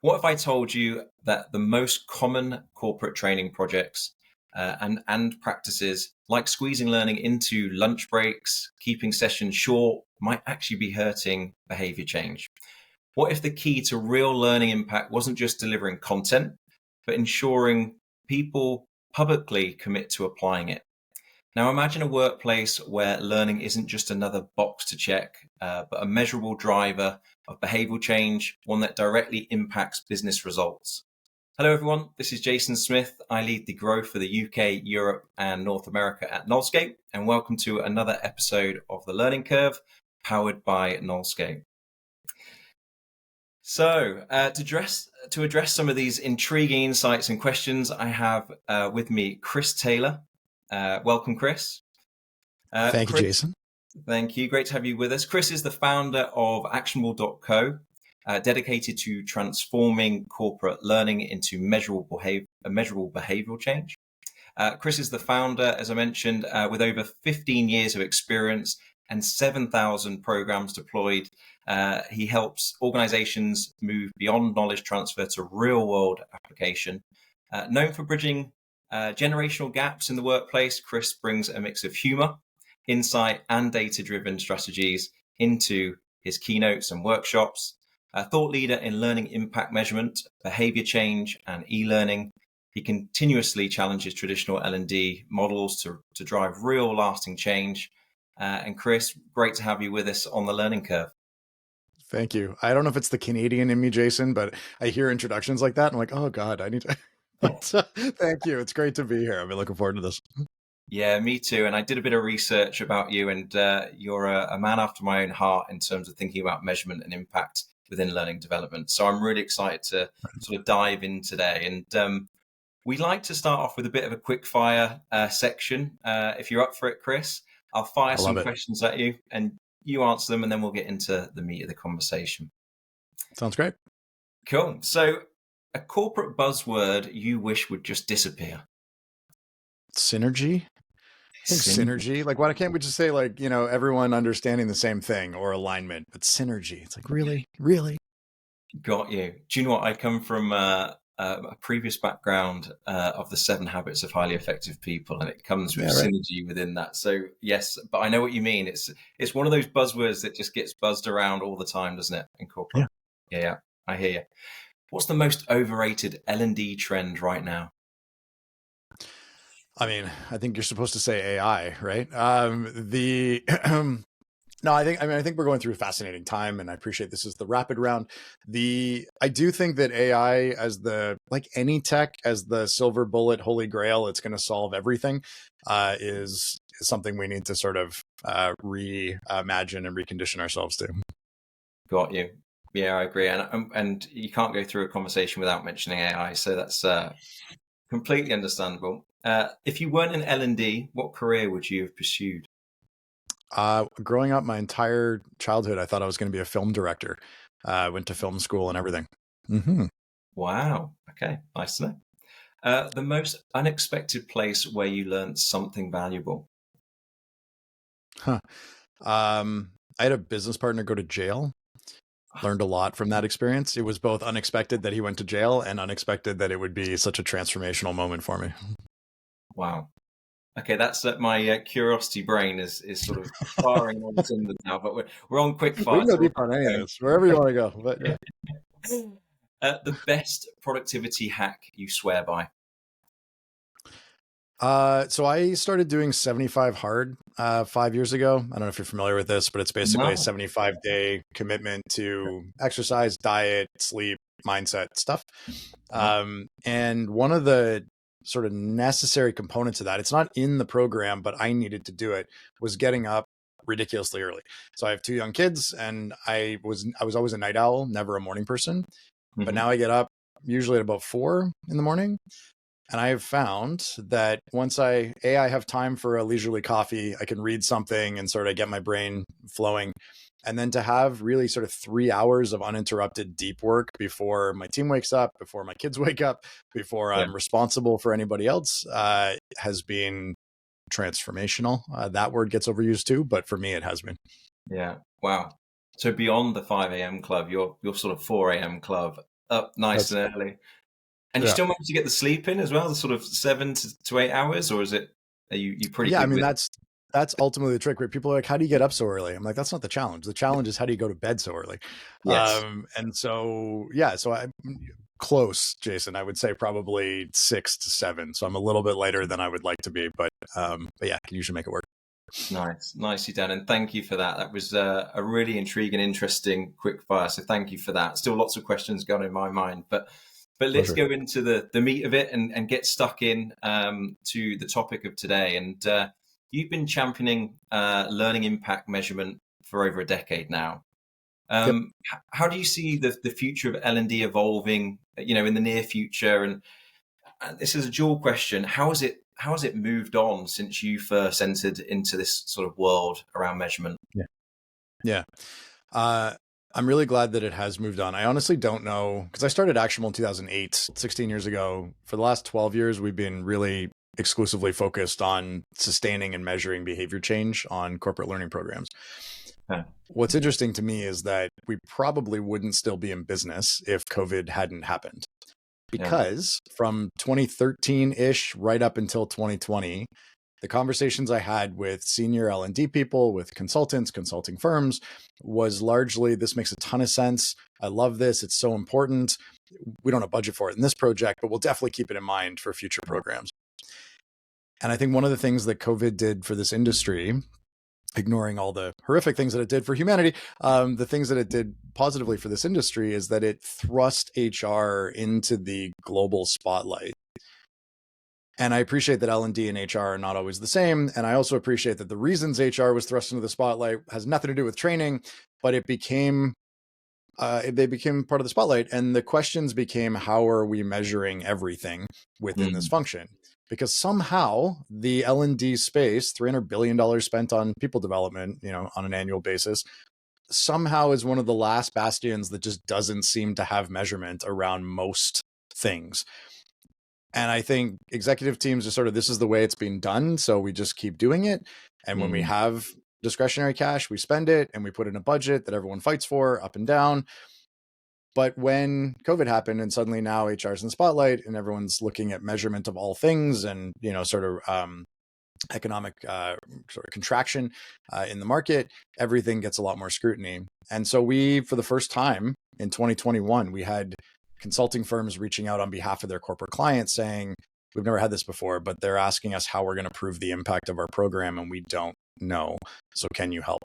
What if I told you that the most common corporate training projects and practices, like squeezing learning into lunch breaks, keeping sessions short, might actually be hurting behavior change? What if the key to real learning impact wasn't just delivering content, but ensuring people publicly commit to applying it? Now, imagine a workplace where learning isn't just another box to check, but a measurable driver of behavioral change, one that directly impacts business results. Hello, everyone. This is Jason Smith. I lead the growth for the UK, Europe, and North America at KNOLSKAPE, and welcome to another episode of The Learning Curve, powered by KNOLSKAPE. So, to address some of these intriguing insights and questions, I have with me Chris Taylor. Welcome, Chris. Thank you, Jason. Thank you. Great to have you with us. Chris is the founder of actionable.co, dedicated to transforming corporate learning into measurable behavioral change. Chris is the founder, as I mentioned, with over 15 years of experience and 7,000 programs deployed. He helps organizations move beyond knowledge transfer to real-world application. Known for bridging generational gaps in the workplace, Chris brings a mix of humor, insight, and data-driven strategies into his keynotes and workshops. A thought leader in learning impact measurement, behavior change, and e-learning. He continuously challenges traditional L&D models to drive real lasting change. And Chris, great to have you with us on the Learning Curve. Thank you. I don't know if it's the Canadian in me, Jason, but I hear introductions like that and I'm like, oh God, I need to. Thank you. It's great to be here. I've been looking forward to this. Yeah, me too. And I did a bit of research about you, and you're a man after my own heart in terms of thinking about measurement and impact within learning development. So I'm really excited to sort of dive in today. And we like to start off with a bit of a quick fire section. If you're up for it, Chris, I'll fire some questions at you and you answer them, and then we'll get into the meat of the conversation. Sounds great. Cool. So a corporate buzzword you wish would just disappear? Synergy. I think synergy. Like, why can't we just say, like, you know, everyone understanding the same thing, or alignment? But synergy. It's like, really? Got you. Do you know what? I come from a previous background of the 7 Habits of Highly Effective People, and it comes with synergy within that. So yes, but I know what you mean. It's one of those buzzwords that just gets buzzed around all the time, doesn't it? In corporate. Yeah, I hear you. What's the most overrated L&D trend right now? I mean, I think you're supposed to say AI, right? No, I think we're going through a fascinating time, and I appreciate this is the rapid round. I do think that AI, as like any tech, as the silver bullet, holy grail, it's going to solve everything, is something we need to sort of reimagine and recondition ourselves to. Got you. Yeah, I agree. And you can't go through a conversation without mentioning AI, so that's completely understandable. If you weren't in L&D, what career would you have pursued? Growing up, my entire childhood, I thought I was going to be a film director. I went to film school and everything. Mm-hmm. Wow. Okay. Nice to know. The most unexpected place where you learned something valuable? I had a business partner go to jail. Learned a lot from that experience. It was both unexpected that he went to jail and unexpected that it would be such a transformational moment for me. Wow. Okay, that's my curiosity brain is sort of firing on cylinders now, but we're on quick fire. We can go deep on any of this, wherever you want to go. But yeah. The best productivity hack you swear by? So I started doing 75 hard 5 years ago. I don't know if you're familiar with this, but it's basically a 75-day commitment to exercise, diet, sleep, mindset stuff. And one of the sort of necessary components of that, it's not in the program, but I needed to do it, was getting up ridiculously early. So I have 2 young kids, and I was always a night owl, never a morning person. But now I get up usually at about 4 in the morning. And I have found that once I have time for a leisurely coffee, I can read something and sort of get my brain flowing. And then to have really sort of 3 hours of uninterrupted deep work before my team wakes up, before my kids wake up, before I'm responsible for anybody else, has been transformational. That word gets overused too, but for me, it has been. Yeah. Wow. So beyond the 5 a.m. club, your sort of 4 a.m. club up nice and early. And you still manage to get the sleep in as well, the sort of 7 to 8 hours, or are you pretty Yeah, I good mean with? that's ultimately the trick. Where people are like, "How do you get up so early?" I'm like, "That's not the challenge. The challenge is how do you go to bed so early?" Yes. And so yeah, so I'm close, Jason. I would say probably 6 to 7. So I'm a little bit later than I would like to be, but yeah, I can usually make it work. Nice, nicely done, and thank you for that. That was a really intriguing, interesting quick fire. So thank you for that. Still lots of questions going in my mind, but let's Pleasure. go into the meat of it and get stuck in to the topic of today. And you've been championing learning impact measurement for over a decade now. Yep. How do you see the future of L&D evolving? In the near future, and this is a dual question. How has it moved on since you first entered into this sort of world around measurement? Yeah. Yeah. Uh, I'm really glad that it has moved on. I honestly don't know because I started Actionable in 2008, 16 years ago. For the last 12 years, we've been really exclusively focused on sustaining and measuring behavior change on corporate learning programs. Yeah. What's interesting to me is that we probably wouldn't still be in business if COVID hadn't happened. Yeah. Because from 2013-ish right up until 2020, the conversations I had with senior L&D people, with consultants, consulting firms, was largely, this makes a ton of sense. I love this. It's so important. We don't have budget for it in this project, but we'll definitely keep it in mind for future programs. And I think one of the things that COVID did for this industry, ignoring all the horrific things that it did for humanity, the things that it did positively for this industry is that it thrust HR into the global spotlight. And I appreciate that L&D and HR are not always the same. And I also appreciate that the reasons HR was thrust into the spotlight has nothing to do with training, but they became part of the spotlight. And the questions became, how are we measuring everything within this function? Because somehow the L&D space, $300 billion spent on people development, on an annual basis, somehow is one of the last bastions that just doesn't seem to have measurement around most things. And I think executive teams are sort of, this is the way it's being done, so we just keep doing it. And when we have discretionary cash, we spend it and we put in a budget that everyone fights for up and down. But when COVID happened and suddenly now HR is in the spotlight and everyone's looking at measurement of all things and, sort of economic sort of contraction in the market, everything gets a lot more scrutiny. And so we, for the first time in 2021, we had consulting firms reaching out on behalf of their corporate clients saying, we've never had this before, but they're asking us how we're going to prove the impact of our program and we don't know. So can you help?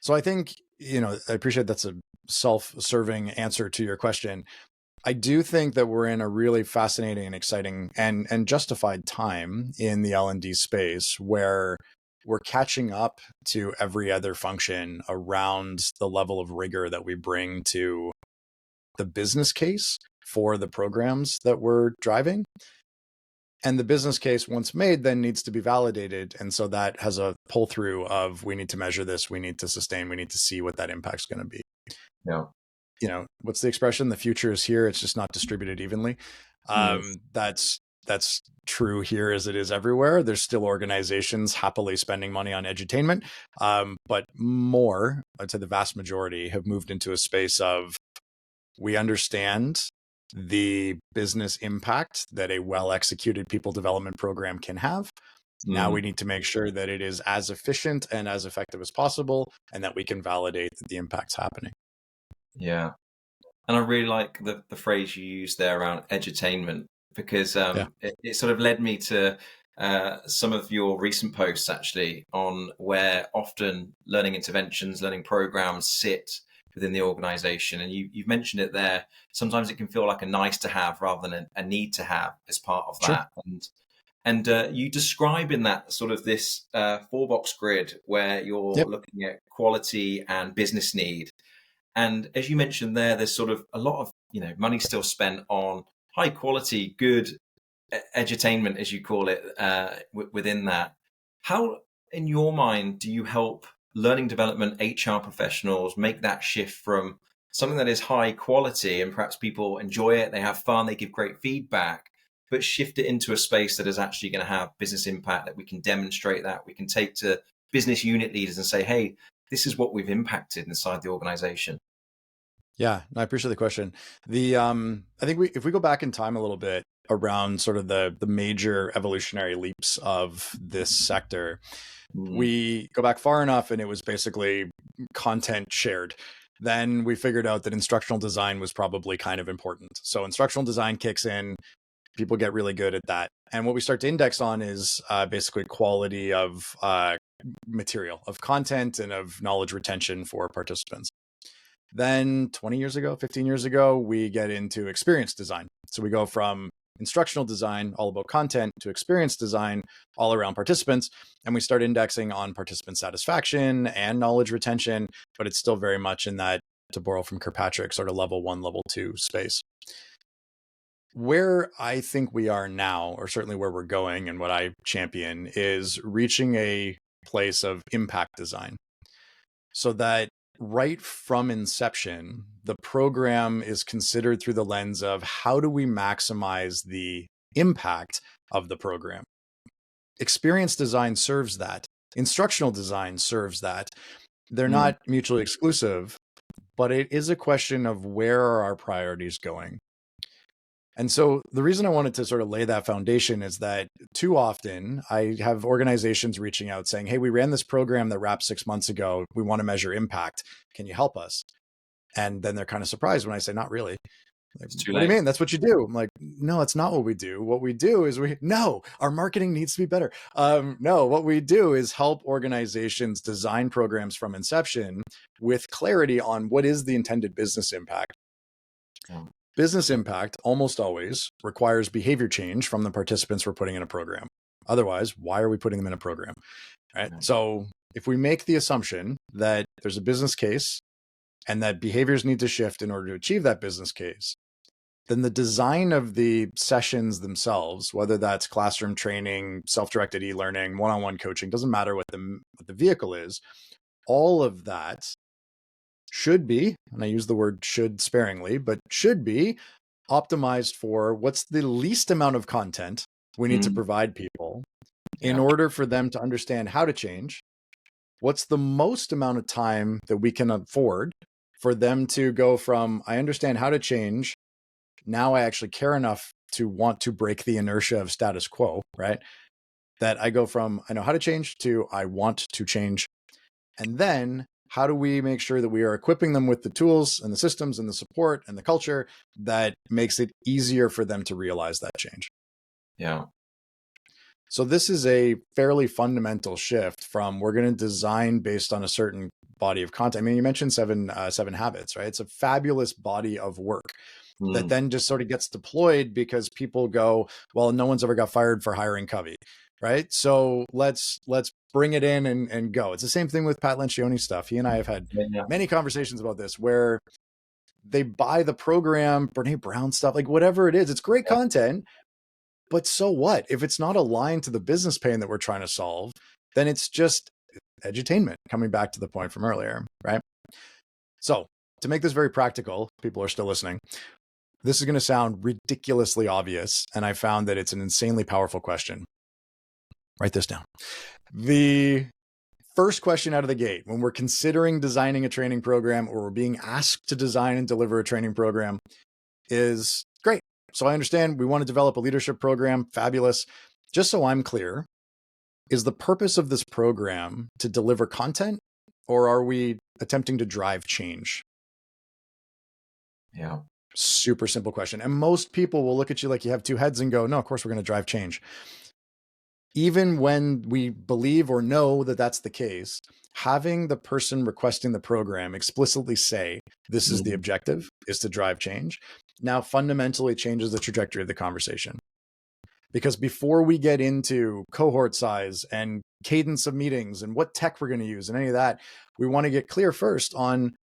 So I think, I appreciate that's a self-serving answer to your question. I do think that we're in a really fascinating and exciting and justified time in the L&D space where we're catching up to every other function around the level of rigor that we bring to the business case for the programs that we're driving. And the business case, once made, then needs to be validated. And so that has a pull through of, we need to measure this, we need to sustain, we need to see what that impact's going to be. Yeah. What's the expression? The future is here. It's just not distributed evenly. That's true here as it is everywhere. There's still organizations happily spending money on edutainment. But more, I'd say the vast majority, have moved into a space of, we understand the business impact that a well-executed people development program can have. Now we need to make sure that it is as efficient and as effective as possible, and that we can validate that the impact's happening. Yeah. And I really like the phrase you used there around edutainment, because it sort of led me to some of your recent posts actually on where often learning interventions, learning programs sit within the organization. And you've mentioned it there. Sometimes it can feel like a nice to have rather than a need to have as part of that. And you describe in that sort of this 4-box grid where you're looking at quality and business need. And as you mentioned there, there's sort of a lot of money still spent on high quality, good edutainment, as you call it, within that. How, in your mind, do you help learning development HR professionals make that shift from something that is high quality and perhaps people enjoy it, they have fun, they give great feedback, but shift it into a space that is actually going to have business impact, that we can demonstrate, that we can take to business unit leaders and say, hey, this is what we've impacted inside the organization? Yeah, no, I appreciate the question. I think if we go back in time a little bit around sort of the major evolutionary leaps of this sector, Mm, we go back far enough and it was basically content shared. Then we figured out that instructional design was probably kind of important. So instructional design kicks in, people get really good at that. And what we start to index on is basically quality of material, of content, and of knowledge retention for participants. Then 20 years ago, 15 years ago, we get into experience design. So we go from instructional design, all about content, to experience design, all around participants. And we start indexing on participant satisfaction and knowledge retention, but it's still very much in that, to borrow from Kirkpatrick, sort of level 1, level 2 space. Where I think we are now, or certainly where we're going and what I champion, is reaching a place of impact design, so that right from inception, the program is considered through the lens of how do we maximize the impact of the program. Experience design serves that. Instructional design serves that. They're mm, not mutually exclusive, but it is a question of where are our priorities going. And so the reason I wanted to sort of lay that foundation is that too often I have organizations reaching out saying, hey, we ran this program that wrapped 6 months ago. We want to measure impact. Can you help us? And then they're kind of surprised when I say, not really. Like, it's too what do you late. mean? That's what you do. I'm like, no, it's not what we do. What we do is no, our marketing needs to be better. No, what we do is help organizations design programs from inception with clarity on what is the intended business impact. Yeah. Business impact almost always requires behavior change from the participants we're putting in a program. Otherwise, why are we putting them in a program? Right. Yeah. So if we make the assumption that there's a business case and that behaviors need to shift in order to achieve that business case, then the design of the sessions themselves, whether that's classroom training, self-directed e-learning, one-on-one coaching, doesn't matter what the vehicle is, all of that should be, and I use the word should sparingly, but should be optimized for what's the least amount of content we need to Mm, provide people in yeah. order for them to understand how to change. What's the most amount of time that we can afford for them to go from, I understand how to change, now I actually care enough to want to break the inertia of status quo, right? That I go from, I know how to change to I want to change. And then how do we make sure that we are equipping them with the tools and the systems and the support and the culture that makes it easier for them to realize that change? Yeah. So this is a fairly fundamental shift from we're going to design based on a certain body of content. I mean, you mentioned seven habits, right? It's a fabulous body of work that Mm, then just sort of gets deployed because people go, well, no one's ever got fired for hiring Covey, right? So let's bring it in and go. It's the same thing with Pat Lencioni stuff. He and I have had yeah. many conversations about this where they buy the program, Brene Brown stuff, like whatever it is. It's great content, but so what? If it's not aligned to the business pain that we're trying to solve, then it's just edutainment, coming back to the point from earlier, right? So to make this very practical, people are still listening. This is going to sound ridiculously obvious, and I found that it's an insanely powerful question. Write this down. The first question out of the gate, when we're considering designing a training program or we're being asked to design and deliver a training program, is great. So I understand we want to develop a leadership program. Fabulous. Just so I'm clear, is the purpose of this program to deliver content, or are we attempting to drive change? Yeah. Super simple question. And most people will look at you like you have two heads and go, no, of course we're going to drive change. Even when we believe or know that that's the case, having the person requesting the program explicitly say, this is the Mm, objective, is to drive change, now fundamentally changes the trajectory of the conversation. Because before we get into cohort size and cadence of meetings and what tech we're going to use and any of that, we want to get clear first on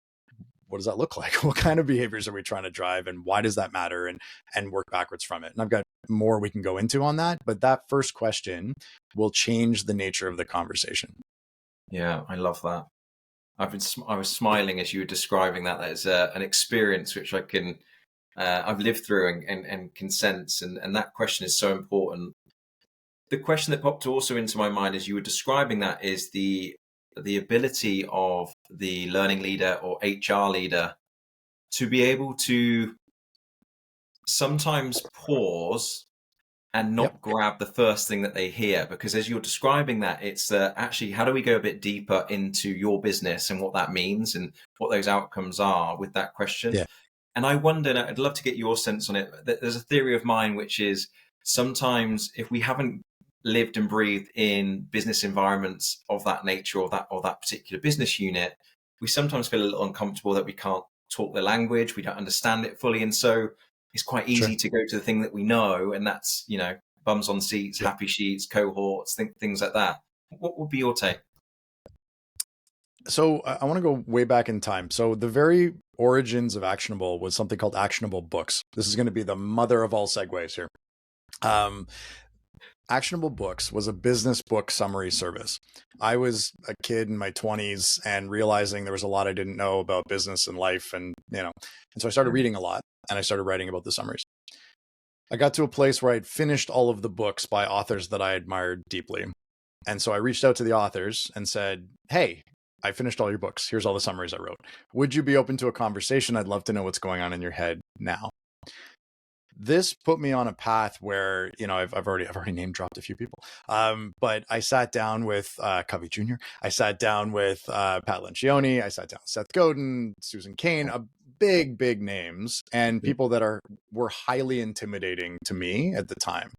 what does that look like? What kind of behaviors are we trying to drive and why does that matter, and work backwards from it. And I've got more we can go into on that, but that first question will change the nature of the conversation. yeah. I love that. I was smiling as you were describing that. That is an experience which I've lived through and can sense. And that question is so important. The question that popped also into my mind as you were describing that is the ability of the learning leader or HR leader to be able to sometimes pause and not grab the first thing that they hear, because as you're describing that, it's actually, how do we go a bit deeper into your business and what that means and what those outcomes are with that question? Yeah. And I wonder, and I'd love to get your sense on it. There's a theory of mine, which is sometimes if we haven't lived and breathed in business environments of that nature or that particular business unit, we sometimes feel a little uncomfortable that we can't talk the language, we don't understand it fully. And so it's quite easy to go to the thing that we know, and that's, bums on seats, happy sheets, cohorts, things like that. What would be your take? So I want to go way back in time. So the very origins of Actionable was something called Actionable Books. This is going to be the mother of all segues here. Actionable Books was a business book summary service. I was a kid in my 20s and realizing there was a lot I didn't know about business and life, and so I started reading a lot and I started writing about the summaries. I got to a place where I'd finished all of the books by authors that I admired deeply. And so I reached out to the authors and said, hey, I finished all your books. Here's all the summaries I wrote. Would you be open to a conversation? I'd love to know what's going on in your head now. This put me on a path where, I've already name dropped a few people. But I sat down with Covey Jr. I sat down with Pat Lencioni. I sat down with Seth Godin, Susan Cain, big names, and people that were highly intimidating to me at the time.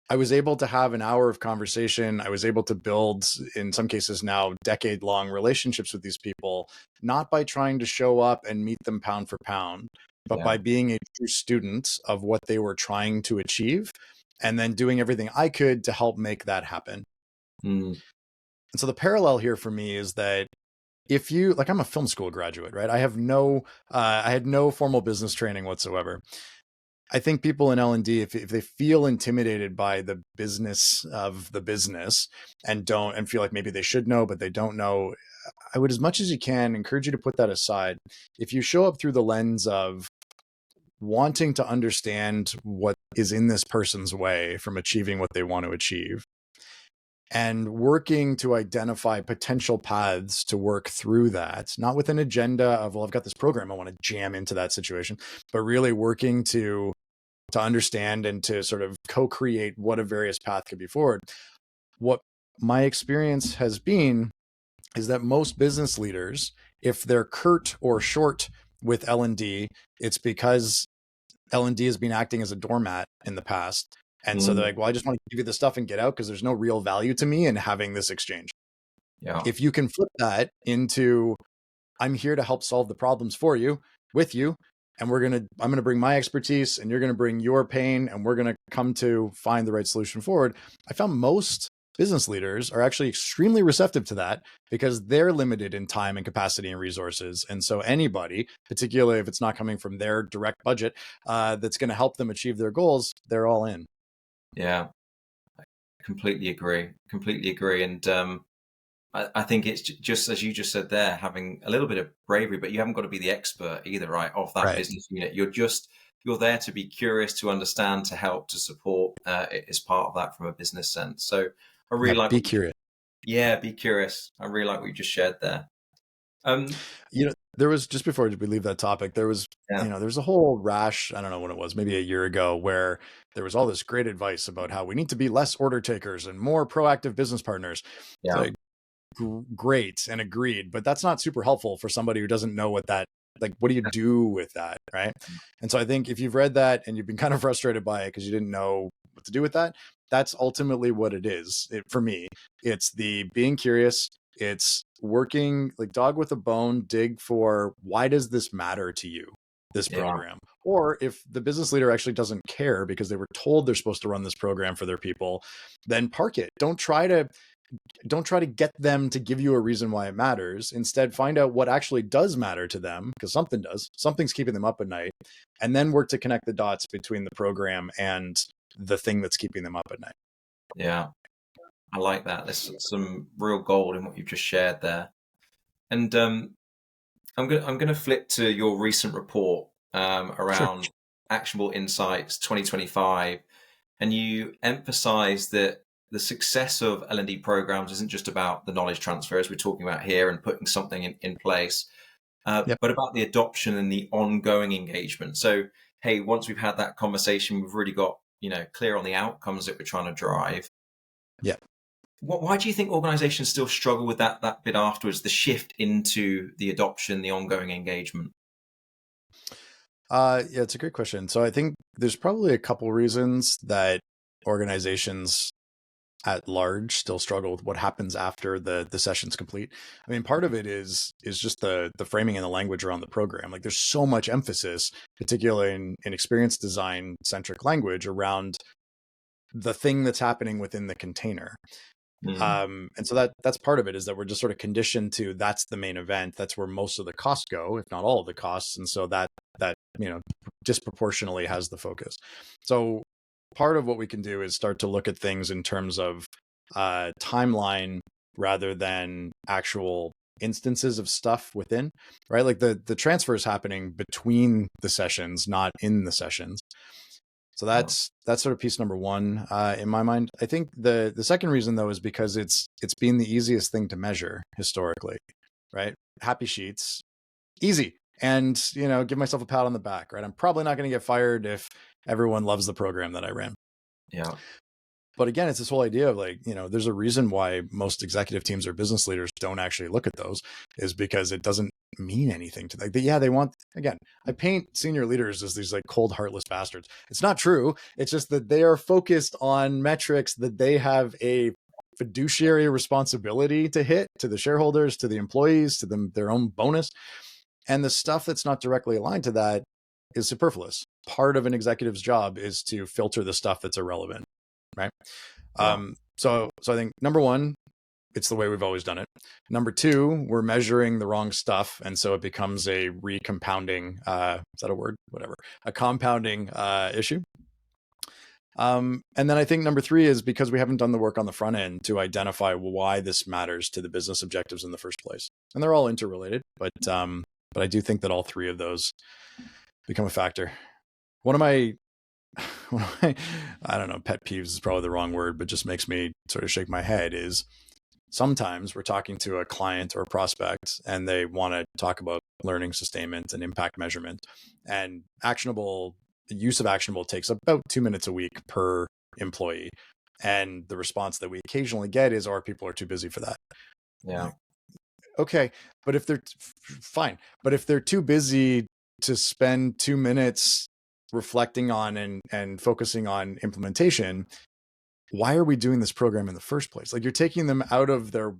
I was able to have an hour of conversation. I was able to build, in some cases now, decade-long relationships with these people, not by trying to show up and meet them pound for pound, but by being a true student of what they were trying to achieve, and then doing everything I could to help make that happen. And so the parallel here for me is that if you, I'm a film school graduate, right? I had no formal business training whatsoever. I think people in L&D, if they feel intimidated by the business of the business and feel like maybe they should know, but they don't know, I would, as much as you can, encourage you to put that aside. If you show up through the lens of wanting to understand what is in this person's way from achieving what they want to achieve, and working to identify potential paths to work through that, not with an agenda of, well, I've got this program I want to jam into that situation, but really working to understand and to sort of co-create what a various path could be forward. What my experience has been is that most business leaders, if they're curt or short with L&D, it's because L&D has been acting as a doormat in the past. And so they're like, well, I just want to give you the stuff and get out because there's no real value to me in having this exchange. Yeah. If you can flip that into, I'm here to help solve the problems for you, with you, and I'm going to bring my expertise and you're going to bring your pain, and we're going to come to find the right solution forward. I found most business leaders are actually extremely receptive to that because they're limited in time and capacity and resources. And so anybody, particularly if it's not coming from their direct budget, that's going to help them achieve their goals, they're all in. Yeah, I completely agree. And I think it's just, as you just said there, having a little bit of bravery, but you haven't got to be the expert either, right, of that business unit. You're there to be curious, to understand, to help, to support as part of that from a business sense. So I really like be curious. Be curious. I really like what you just shared there. There was, just before we leave that topic, there was, there's a whole rash, I don't know when it was, maybe a year ago, where there was all this great advice about how we need to be less order takers and more proactive business partners. Yeah. So, great and agreed, but that's not super helpful for somebody who doesn't know what that, what do you do with that, right? And so I think if you've read that and you've been kind of frustrated by it because you didn't know what to do with that, that's ultimately what it is. For me, it's the being curious. It's working like dog with a bone, dig for, why does this matter to you, this program? Or if the business leader actually doesn't care because they were told they're supposed to run this program for their people, then park it. Don't try to get them to give you a reason why it matters. Instead, find out what actually does matter to them, because something does. Something's keeping them up at night, and then work to connect the dots between the program and the thing that's keeping them up at night. Yeah, I like that. There's some real gold in what you've just shared there. And I'm gonna flip to your recent report around Actionable Insights 2025, and you emphasize that the success of L&D programs isn't just about the knowledge transfer, as we're talking about here, and putting something in place, Yep. but about the adoption and the ongoing engagement. So, hey, once we've had that conversation, we've really got, clear on the outcomes that we're trying to drive. Yeah. Why do you think organizations still struggle with that bit afterwards, the shift into the adoption, the ongoing engagement? Yeah, it's a great question. So I think there's probably a couple reasons that organizations at large still struggle with what happens after the session's complete. I mean, part of it is just the framing and the language around the program. Like there's so much emphasis, particularly in experience design centric language, around the thing that's happening within the container. And so that's part of it, is that we're just sort of conditioned to, that's the main event. That's where most of the costs go, if not all of the costs. And so that disproportionately has the focus. So part of what we can do is start to look at things in terms of timeline rather than actual instances of stuff within, right? Like the transfer is happening between the sessions, not in the sessions. So that's sort of piece number one in my mind. I think the second reason, though, is because it's been the easiest thing to measure historically, right? Happy sheets, easy. And, give myself a pat on the back, right? I'm probably not going to get fired if everyone loves the program that I ran. Yeah. But again, it's this whole idea of like, there's a reason why most executive teams or business leaders don't actually look at those, is because it doesn't mean anything to them. They want, again, I paint senior leaders as these like cold, heartless bastards. It's not true. It's just that they are focused on metrics that they have a fiduciary responsibility to hit to the shareholders, to the employees, to them, their own bonus. And the stuff that's not directly aligned to that is superfluous. Part of an executive's job is to filter the stuff that's irrelevant, right? Yeah. So I think number one, it's the way we've always done it. Number two, we're measuring the wrong stuff, and so it becomes a recompounding. Is that a word? Whatever. A compounding issue. And then I think number three is because we haven't done the work on the front end to identify why this matters to the business objectives in the first place, and they're all interrelated, but I do think that all three of those become a factor. One of my, I don't know, pet peeves is probably the wrong word, but just makes me sort of shake my head, is sometimes we're talking to a client or a prospect and they want to talk about learning sustainment and impact measurement, and the use of actionable takes about 2 minutes a week per employee. And the response that we occasionally get is, our people are too busy for that. Yeah. Okay, but if they're fine, but if they're too busy to spend 2 minutes reflecting on and focusing on implementation, why are we doing this program in the first place? Like, you're taking them out of the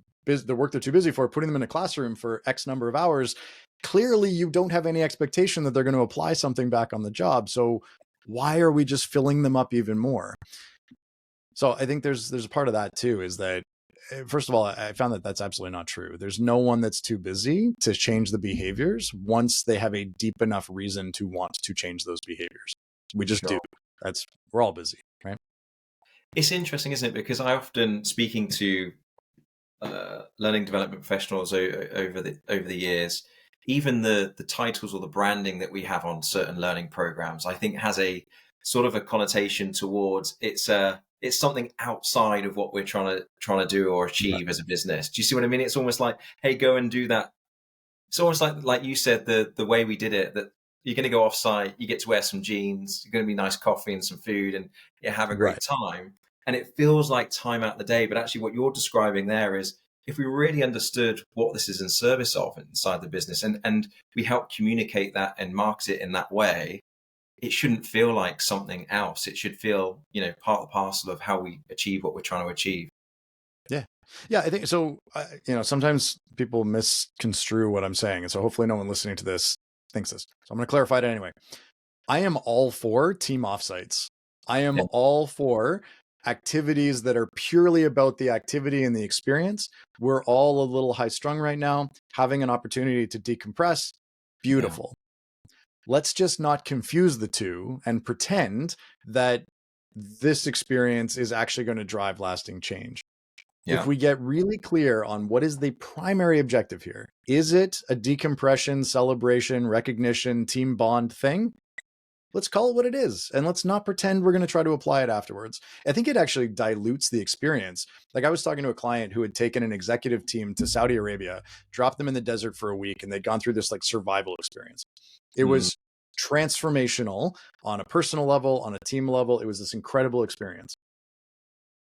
work they're too busy for, putting them in a classroom for X number of hours. Clearly, you don't have any expectation that they're going to apply something back on the job. So why are we just filling them up even more? So I think there's a part of that too, is that, first of all, I found that that's absolutely not true. There's no one that's too busy to change the behaviors once they have a deep enough reason to want to change those behaviors. We just do. We're all busy, right? It's interesting, isn't it? Because I often, speaking to learning development professionals over the years, even the titles or the branding that we have on certain learning programs, I think has a sort of a connotation towards it's something outside of what we're trying to do or achieve as a business. Do you see what I mean? It's almost like, hey, go and do that. It's almost like you said, the way we did it, that you're going to go off site, you get to wear some jeans, you're going to be nice coffee and some food, and you have a great time. And it feels like time out of the day. But actually what you're describing there is, if we really understood what this is in service of inside the business, and we help communicate that and market it in that way, it shouldn't feel like something else. It should feel, part and parcel of how we achieve what we're trying to achieve. Yeah, I think so. Sometimes people misconstrue what I'm saying. And so hopefully no one listening to this thinks this. So I'm going to clarify it anyway. I am all for team offsites. I am all for activities that are purely about the activity and the experience. We're all a little high strung right now. Having an opportunity to decompress, beautiful. Yeah. Let's just not confuse the two and pretend that this experience is actually going to drive lasting change. Yeah. If we get really clear on what is the primary objective here, is it a decompression, celebration, recognition, team bond thing? let's call it what it is. And let's not pretend we're going to try to apply it afterwards. I think it actually dilutes the experience. Like I was talking to a client who had taken an executive team to Saudi Arabia, dropped them in the desert for a week, and they'd gone through this like survival experience. It was transformational on a personal level, on a team level. It was this incredible experience.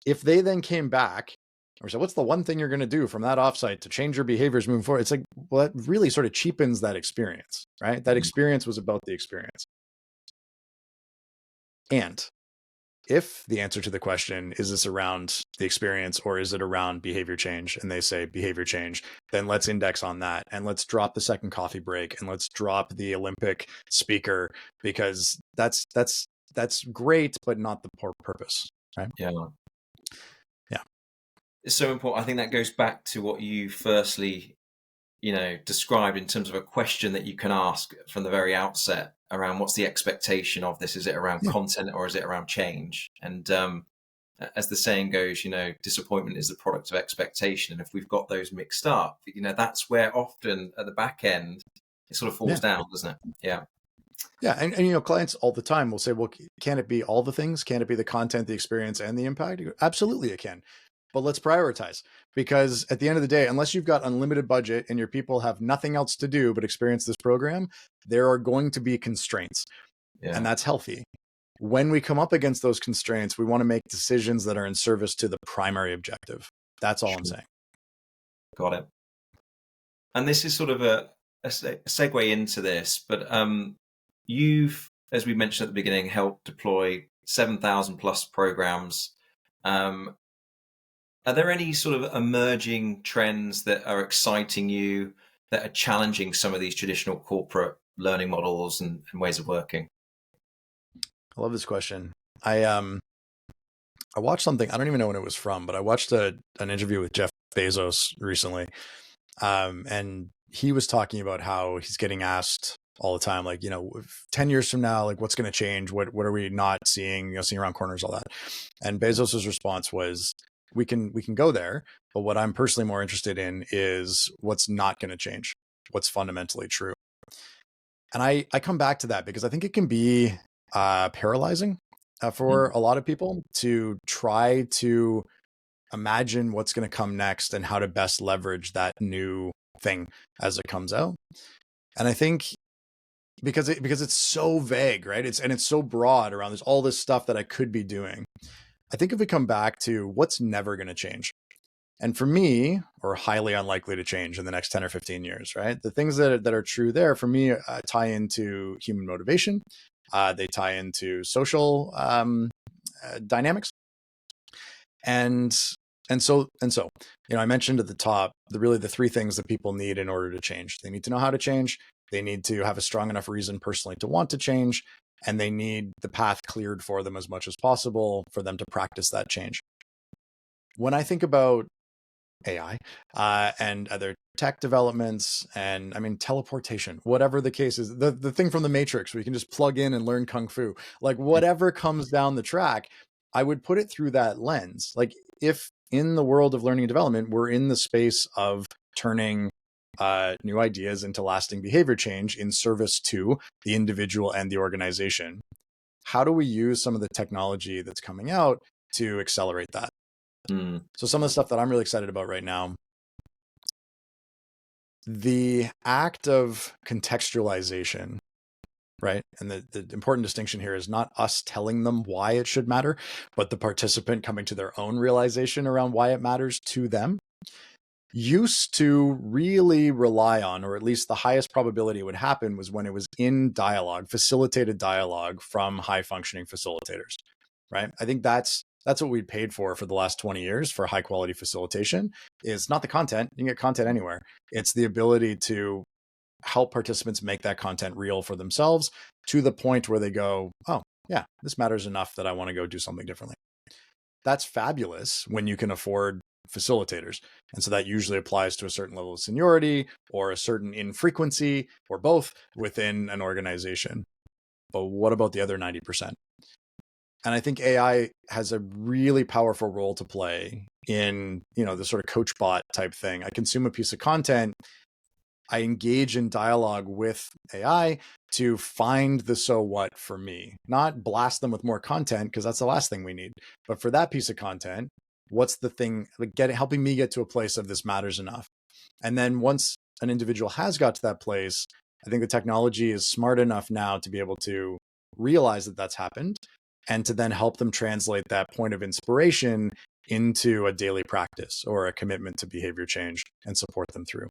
If they then came back or said, what's the one thing you're going to do from that offsite to change your behaviors moving forward? It's like, well, that really sort of cheapens that experience, right? That experience was about the experience. And if the answer to the question, is this around the experience or is it around behavior change? And they say behavior change, then let's index on that. And let's drop the second coffee break and let's drop the Olympic speaker, because that's great, but not the purpose, right? Yeah. Yeah. It's so important. I think that goes back to what you firstly, described in terms of a question that you can ask from the very outset around what's the expectation of this? Is it around content or is it around change? And as the saying goes, disappointment is the product of expectation. And if we've got those mixed up, that's where often at the back end, it sort of falls down, doesn't it? Yeah. Yeah. And clients all the time will say, well, can it be all the things? Can it be the content, the experience, and the impact? Absolutely it can. But let's prioritize, because at the end of the day, unless you've got unlimited budget and your people have nothing else to do but experience this program, there are going to be constraints. Yeah. And that's healthy. When we come up against those constraints, we want to make decisions that are in service to the primary objective. That's all I'm saying. Got it. And this is sort of a segue into this, but you've, as we mentioned at the beginning, helped deploy 7,000 plus programs. Are there any sort of emerging trends that are exciting you, that are challenging some of these traditional corporate learning models and ways of working? I love this question. I watched something, I don't even know when it was from, but I watched an interview with Jeff Bezos recently. And he was talking about how he's getting asked all the time, like, 10 years from now, like what's going to change? What are we not seeing, seeing around corners, all that. And Bezos's response was, we can go there, but what I'm personally more interested in is what's not going to change, what's fundamentally true. And I come back to that because I think it can be paralyzing for a lot of people to try to imagine what's going to come next and how to best leverage that new thing as it comes out. And I think because it's so vague, right? It's so broad around, there's all this stuff that I could be doing. I think if we come back to what's never going to change, and for me, or highly unlikely to change in the next 10 or 15 years, right? The things that are true there for me tie into human motivation. They tie into social dynamics. And so, I mentioned at the top, the three things that people need in order to change. They need to know how to change. They need to have a strong enough reason personally to want to change. And they need the path cleared for them as much as possible for them to practice that change. When I think about AI and other tech developments, and teleportation, whatever the case is, the thing from the Matrix where you can just plug in and learn Kung Fu, like whatever comes down the track, I would put it through that lens. Like if in the world of learning and development, we're in the space of turning new ideas into lasting behavior change in service to the individual and the organization, how do we use some of the technology that's coming out to accelerate that? So some of the stuff that I'm really excited about right now, the act of contextualization, right? And the important distinction here is not us telling them why it should matter, but the participant coming to their own realization around why it matters to them, used to really rely on, or at least the highest probability it would happen was when it was in dialogue, facilitated dialogue from high functioning facilitators, right? I think that's what we paid for the last 20 years for high quality facilitation. Is not the content. You can get content anywhere. It's the ability to help participants make that content real for themselves to the point where they go, oh yeah, this matters enough that I want to go do something differently. That's fabulous when you can afford facilitators. And so that usually applies to a certain level of seniority or a certain infrequency or both within an organization. But what about the other 90%? And I think AI has a really powerful role to play in, the sort of coach bot type thing. I consume a piece of content. I engage in dialogue with AI to find the so what for me, not blast them with more content, because that's the last thing we need. But for that piece of content, what's the thing, like helping me get to a place of this matters enough. And then once an individual has got to that place, I think the technology is smart enough now to be able to realize that that's happened and to then help them translate that point of inspiration into a daily practice or a commitment to behavior change and support them through.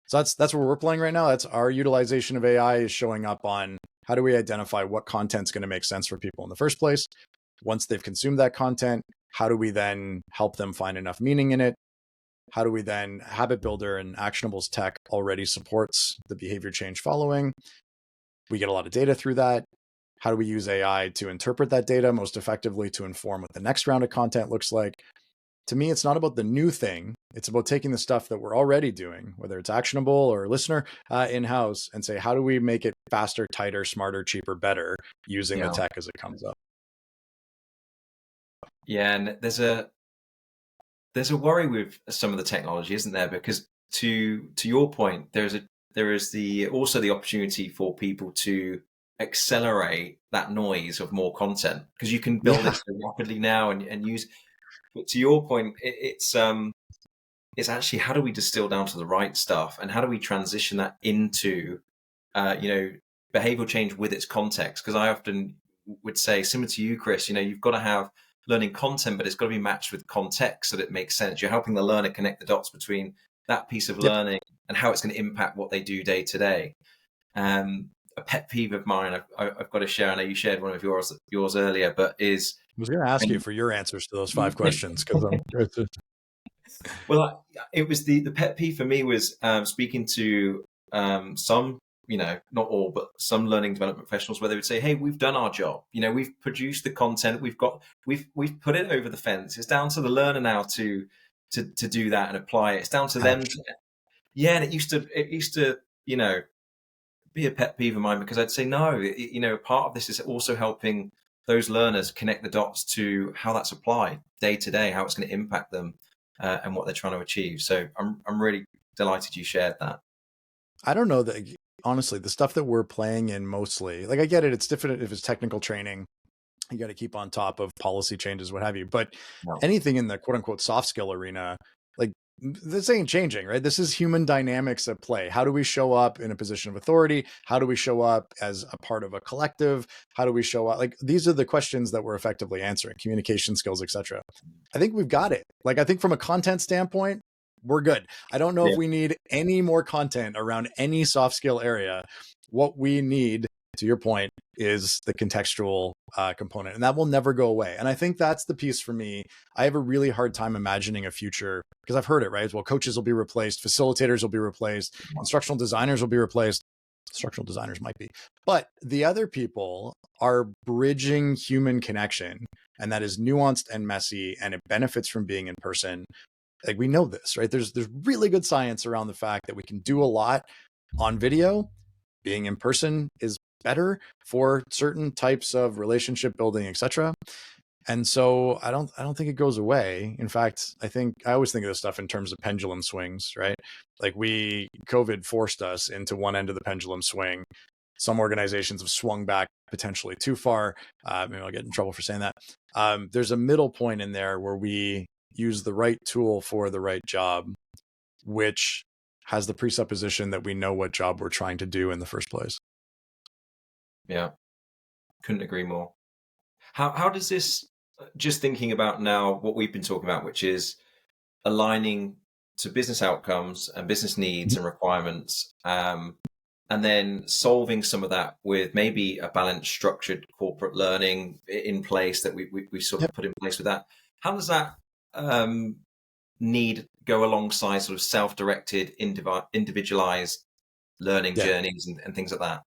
So that's where we're playing right now. That's our utilization of AI is showing up on how do we identify what content's going to make sense for people in the first place. Once they've consumed that content, how do we then help them find enough meaning in it? How do we then habit builder and actionables tech already supports the behavior change following? We get a lot of data through that. How do we use AI to interpret that data most effectively to inform what the next round of content looks like? To me, it's not about the new thing. It's about taking the stuff that we're already doing, whether it's actionable or listener in-house, and say, how do we make it faster, tighter, smarter, cheaper, better using the tech as it comes up? Yeah, and there's a worry with some of the technology, isn't there? Because to your point, there is also the opportunity for people to accelerate that noise of more content, because you can build it so rapidly now and use. But to your point, it's actually how do we distill down to the right stuff, and how do we transition that into behavioral change with its context? Because I often would say, similar to you, Chris, you've got to have learning content, but it's got to be matched with context so that it makes sense. You're helping the learner connect the dots between that piece of learning and how it's going to impact what they do day to day. A pet peeve of mine, I've got to share. I know you shared one of yours earlier, but is I was going to ask you for your answers to those 5 questions, because well, it was the pet peeve for me was speaking to some, not all, but some learning development professionals, where they would say, "Hey, we've done our job. We've produced the content. We've put it over the fence. It's down to the learner now to do that and apply it. It's down to them." And it used to be a pet peeve of mine, because I'd say no. Part of this is also helping those learners connect the dots to how that's applied day to day, how it's going to impact them, and what they're trying to achieve. So I'm really delighted you shared that. I don't know that, honestly, the stuff that we're playing in mostly, like, I get it. It's different if it's technical training. You got to keep on top of policy changes, what have you. But anything in the quote unquote soft skill arena, like, this ain't changing, right? This is human dynamics at play. How do we show up in a position of authority? How do we show up as a part of a collective? How do we show up? Like, these are the questions that we're effectively answering: communication skills, etc. I think we've got it. Like, I think from a content standpoint, we're good. I don't know if we need any more content around any soft skill area. What we need, to your point, is the contextual component, and that will never go away. And I think that's the piece for me. I have a really hard time imagining a future, because I've heard it, right? Well, coaches will be replaced, facilitators will be replaced, instructional designers will be replaced. Instructional designers might be, but the other people are bridging human connection, and that is nuanced and messy, and it benefits from being in person. Like, we know this, right? There's really good science around the fact that we can do a lot on video. Being in person is better for certain types of relationship building, etc. And so I don't think it goes away. In fact, I always think of this stuff in terms of pendulum swings, right? Like, COVID forced us into one end of the pendulum swing. Some organizations have swung back potentially too far. Maybe I'll get in trouble for saying that. There's a middle point in there where we use the right tool for the right job, which has the presupposition that we know what job we're trying to do in the first place. Yeah, couldn't agree more. How does this, just thinking about now what we've been talking about, which is aligning to business outcomes and business needs and requirements, and then solving some of that with maybe a balanced, structured corporate learning in place that we sort of put in place with that. How does that need go alongside sort of self-directed, individualized learning journeys and things like that?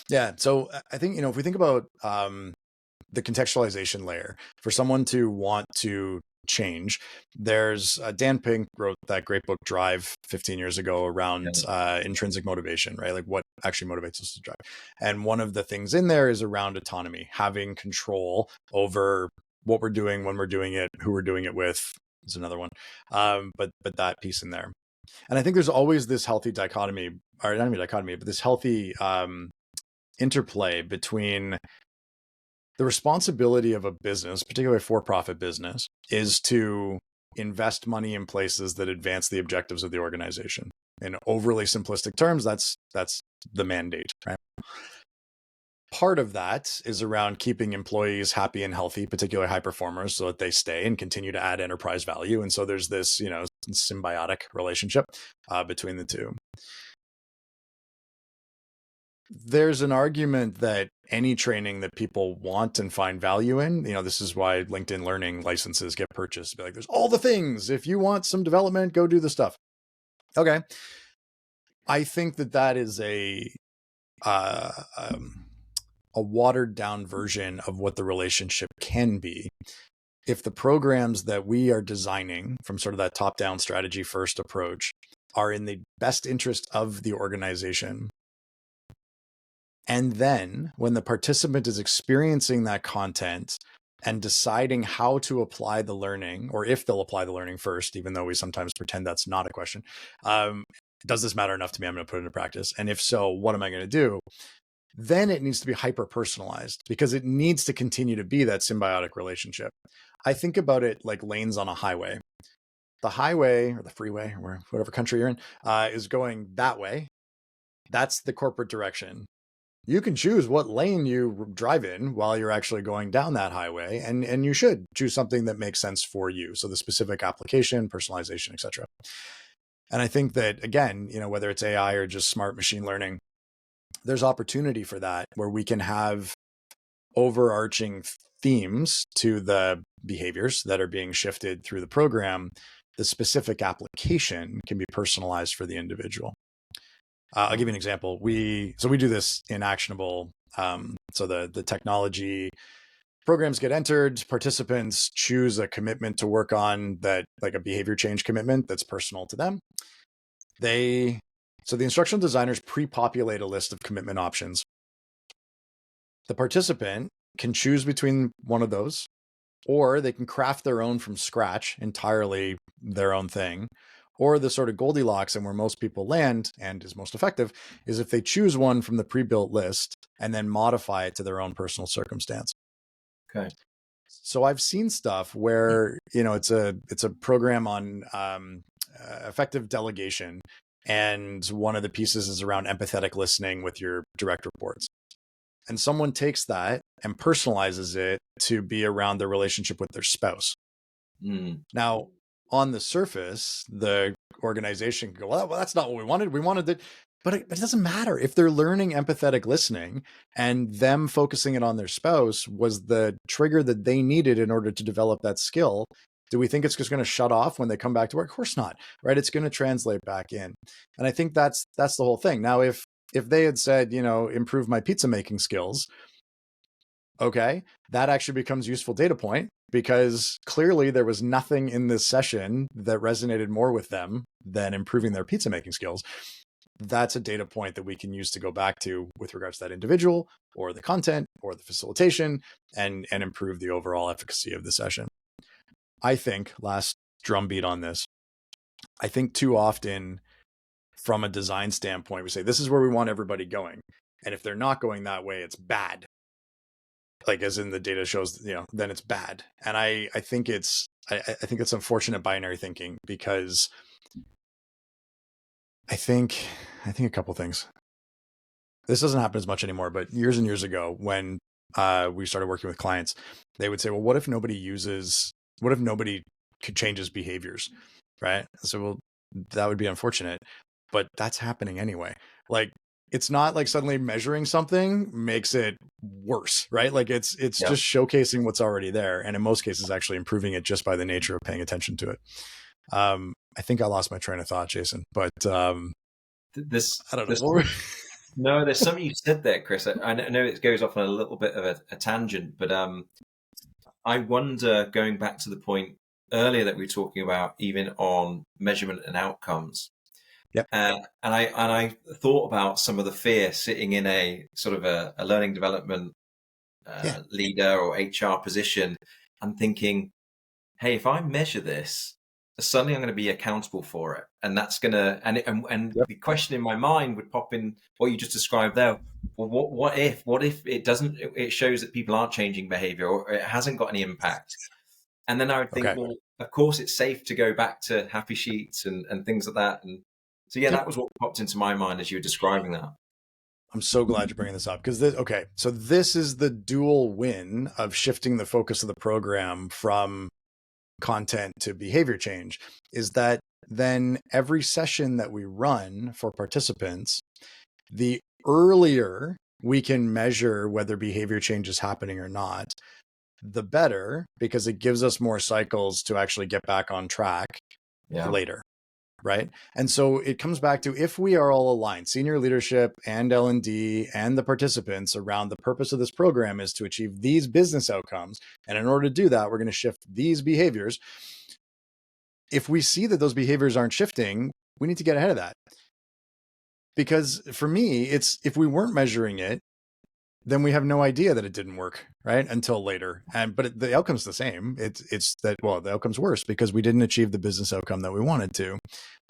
Yeah. So I think, if we think about the contextualization layer, for someone to want to change, there's Dan Pink wrote that great book Drive 15 years ago around intrinsic motivation, right? Like, what actually motivates us to drive. And one of the things in there is around autonomy, having control over what we're doing, when we're doing it, who we're doing it with is another one. But that piece in there. And I think there's always this healthy dichotomy, or not even dichotomy, but this healthy interplay between the responsibility of a business, particularly a for-profit business, is to invest money in places that advance the objectives of the organization. In overly simplistic terms, that's the mandate, right? Part of that is around keeping employees happy and healthy, particularly high performers, so that they stay and continue to add enterprise value. And so there's this, symbiotic relationship between the two. There's an argument that any training that people want and find value in, this is why LinkedIn Learning licenses get purchased. Be like, there's all the things. If you want some development, go do the stuff. Okay. I think that is a watered down version of what the relationship can be. If the programs that we are designing from sort of that top down strategy first approach are in the best interest of the organization, and then when the participant is experiencing that content and deciding how to apply the learning, or if they'll apply the learning first, even though we sometimes pretend that's not a question, does this matter enough to me? I'm going to put it into practice. And if so, what am I going to do? Then it needs to be hyper personalized, because it needs to continue to be that symbiotic relationship. I think about it like lanes on a highway. The highway or the freeway, or whatever country you're in, is going that way. That's the corporate direction. You can choose what lane you drive in while you're actually going down that highway, and you should choose something that makes sense for you. So the specific application, personalization, etc. And I think that, again, whether it's AI or just smart machine learning, there's opportunity for that, where we can have overarching themes to the behaviors that are being shifted through the program. The specific application can be personalized for the individual. I'll give you an example. We do this in Actionable. So the technology programs get entered, participants choose a commitment to work on that, like a behavior change commitment that's personal to them. So the instructional designers pre-populate a list of commitment options. The participant can choose between one of those, or they can craft their own from scratch, entirely their own thing. Or the sort of Goldilocks, and where most people land and is most effective, is if they choose one from the pre-built list and then modify it to their own personal circumstance. Okay. So I've seen stuff where, it's a program on effective delegation. And one of the pieces is around empathetic listening with your direct reports. And someone takes that and personalizes it to be around their relationship with their spouse. Now, on the surface, the organization can go, well, that's not what we wanted. We wanted that. But it doesn't matter. If they're learning empathetic listening and them focusing it on their spouse was the trigger that they needed in order to develop that skill, do we think it's just going to shut off when they come back to work? Of course not, right? It's going to translate back in. And I think that's the whole thing. Now, if they had said, improve my pizza making skills, okay, that actually becomes a useful data point, because clearly there was nothing in this session that resonated more with them than improving their pizza making skills. That's a data point that we can use to go back to with regards to that individual or the content or the facilitation, and improve the overall efficacy of the session. I think, last drumbeat on this, I think too often from a design standpoint, we say, this is where we want everybody going. And if they're not going that way, it's bad. Like, as in the data shows, then it's bad. And I think it's unfortunate binary thinking, because I think a couple things. This doesn't happen as much anymore, but years and years ago, when we started working with clients, they would say, well, what if nobody changes behaviors, right? So, well, that would be unfortunate, but that's happening anyway. Like, it's not like suddenly measuring something makes it worse, right? Like, it's just showcasing what's already there, and in most cases actually improving it just by the nature of paying attention to it. I think I lost my train of thought, Jason, but I don't know. No, there's something you said there, Chris. I know it goes off on a little bit of a tangent, but I wonder, going back to the point earlier that we were talking about, even on measurement and outcomes. Yep. And I thought about some of the fear sitting in a sort of a learning development leader or HR position, and thinking, hey, if I measure this, suddenly I'm going to be accountable for it, and that's going to and Yep. the question in my mind would pop in what you just described there. Well, what if it doesn't? It shows that people aren't changing behavior, or it hasn't got any impact. And then I would think, Okay. well, of course it's safe to go back to happy sheets and things like that. And so yeah, Yep. that was what popped into my mind as you were describing that. I'm so glad you're bringing this up because okay, so this is the dual win of shifting the focus of the program from content to behavior change, is that then every session that we run for participants, the earlier we can measure whether behavior change is happening or not, the better, because it gives us more cycles to actually get back on track later. Right. And so it comes back to, if we are all aligned, senior leadership and L&D and the participants, around the purpose of this program is to achieve these business outcomes. And in order to do that, we're going to shift these behaviors. If we see that those behaviors aren't shifting, we need to get ahead of that. Because for me, it's, if we weren't measuring it, then we have no idea that it didn't work, right? Until later. But the outcome's the same. It's that, well, the outcome's worse because we didn't achieve the business outcome that we wanted to.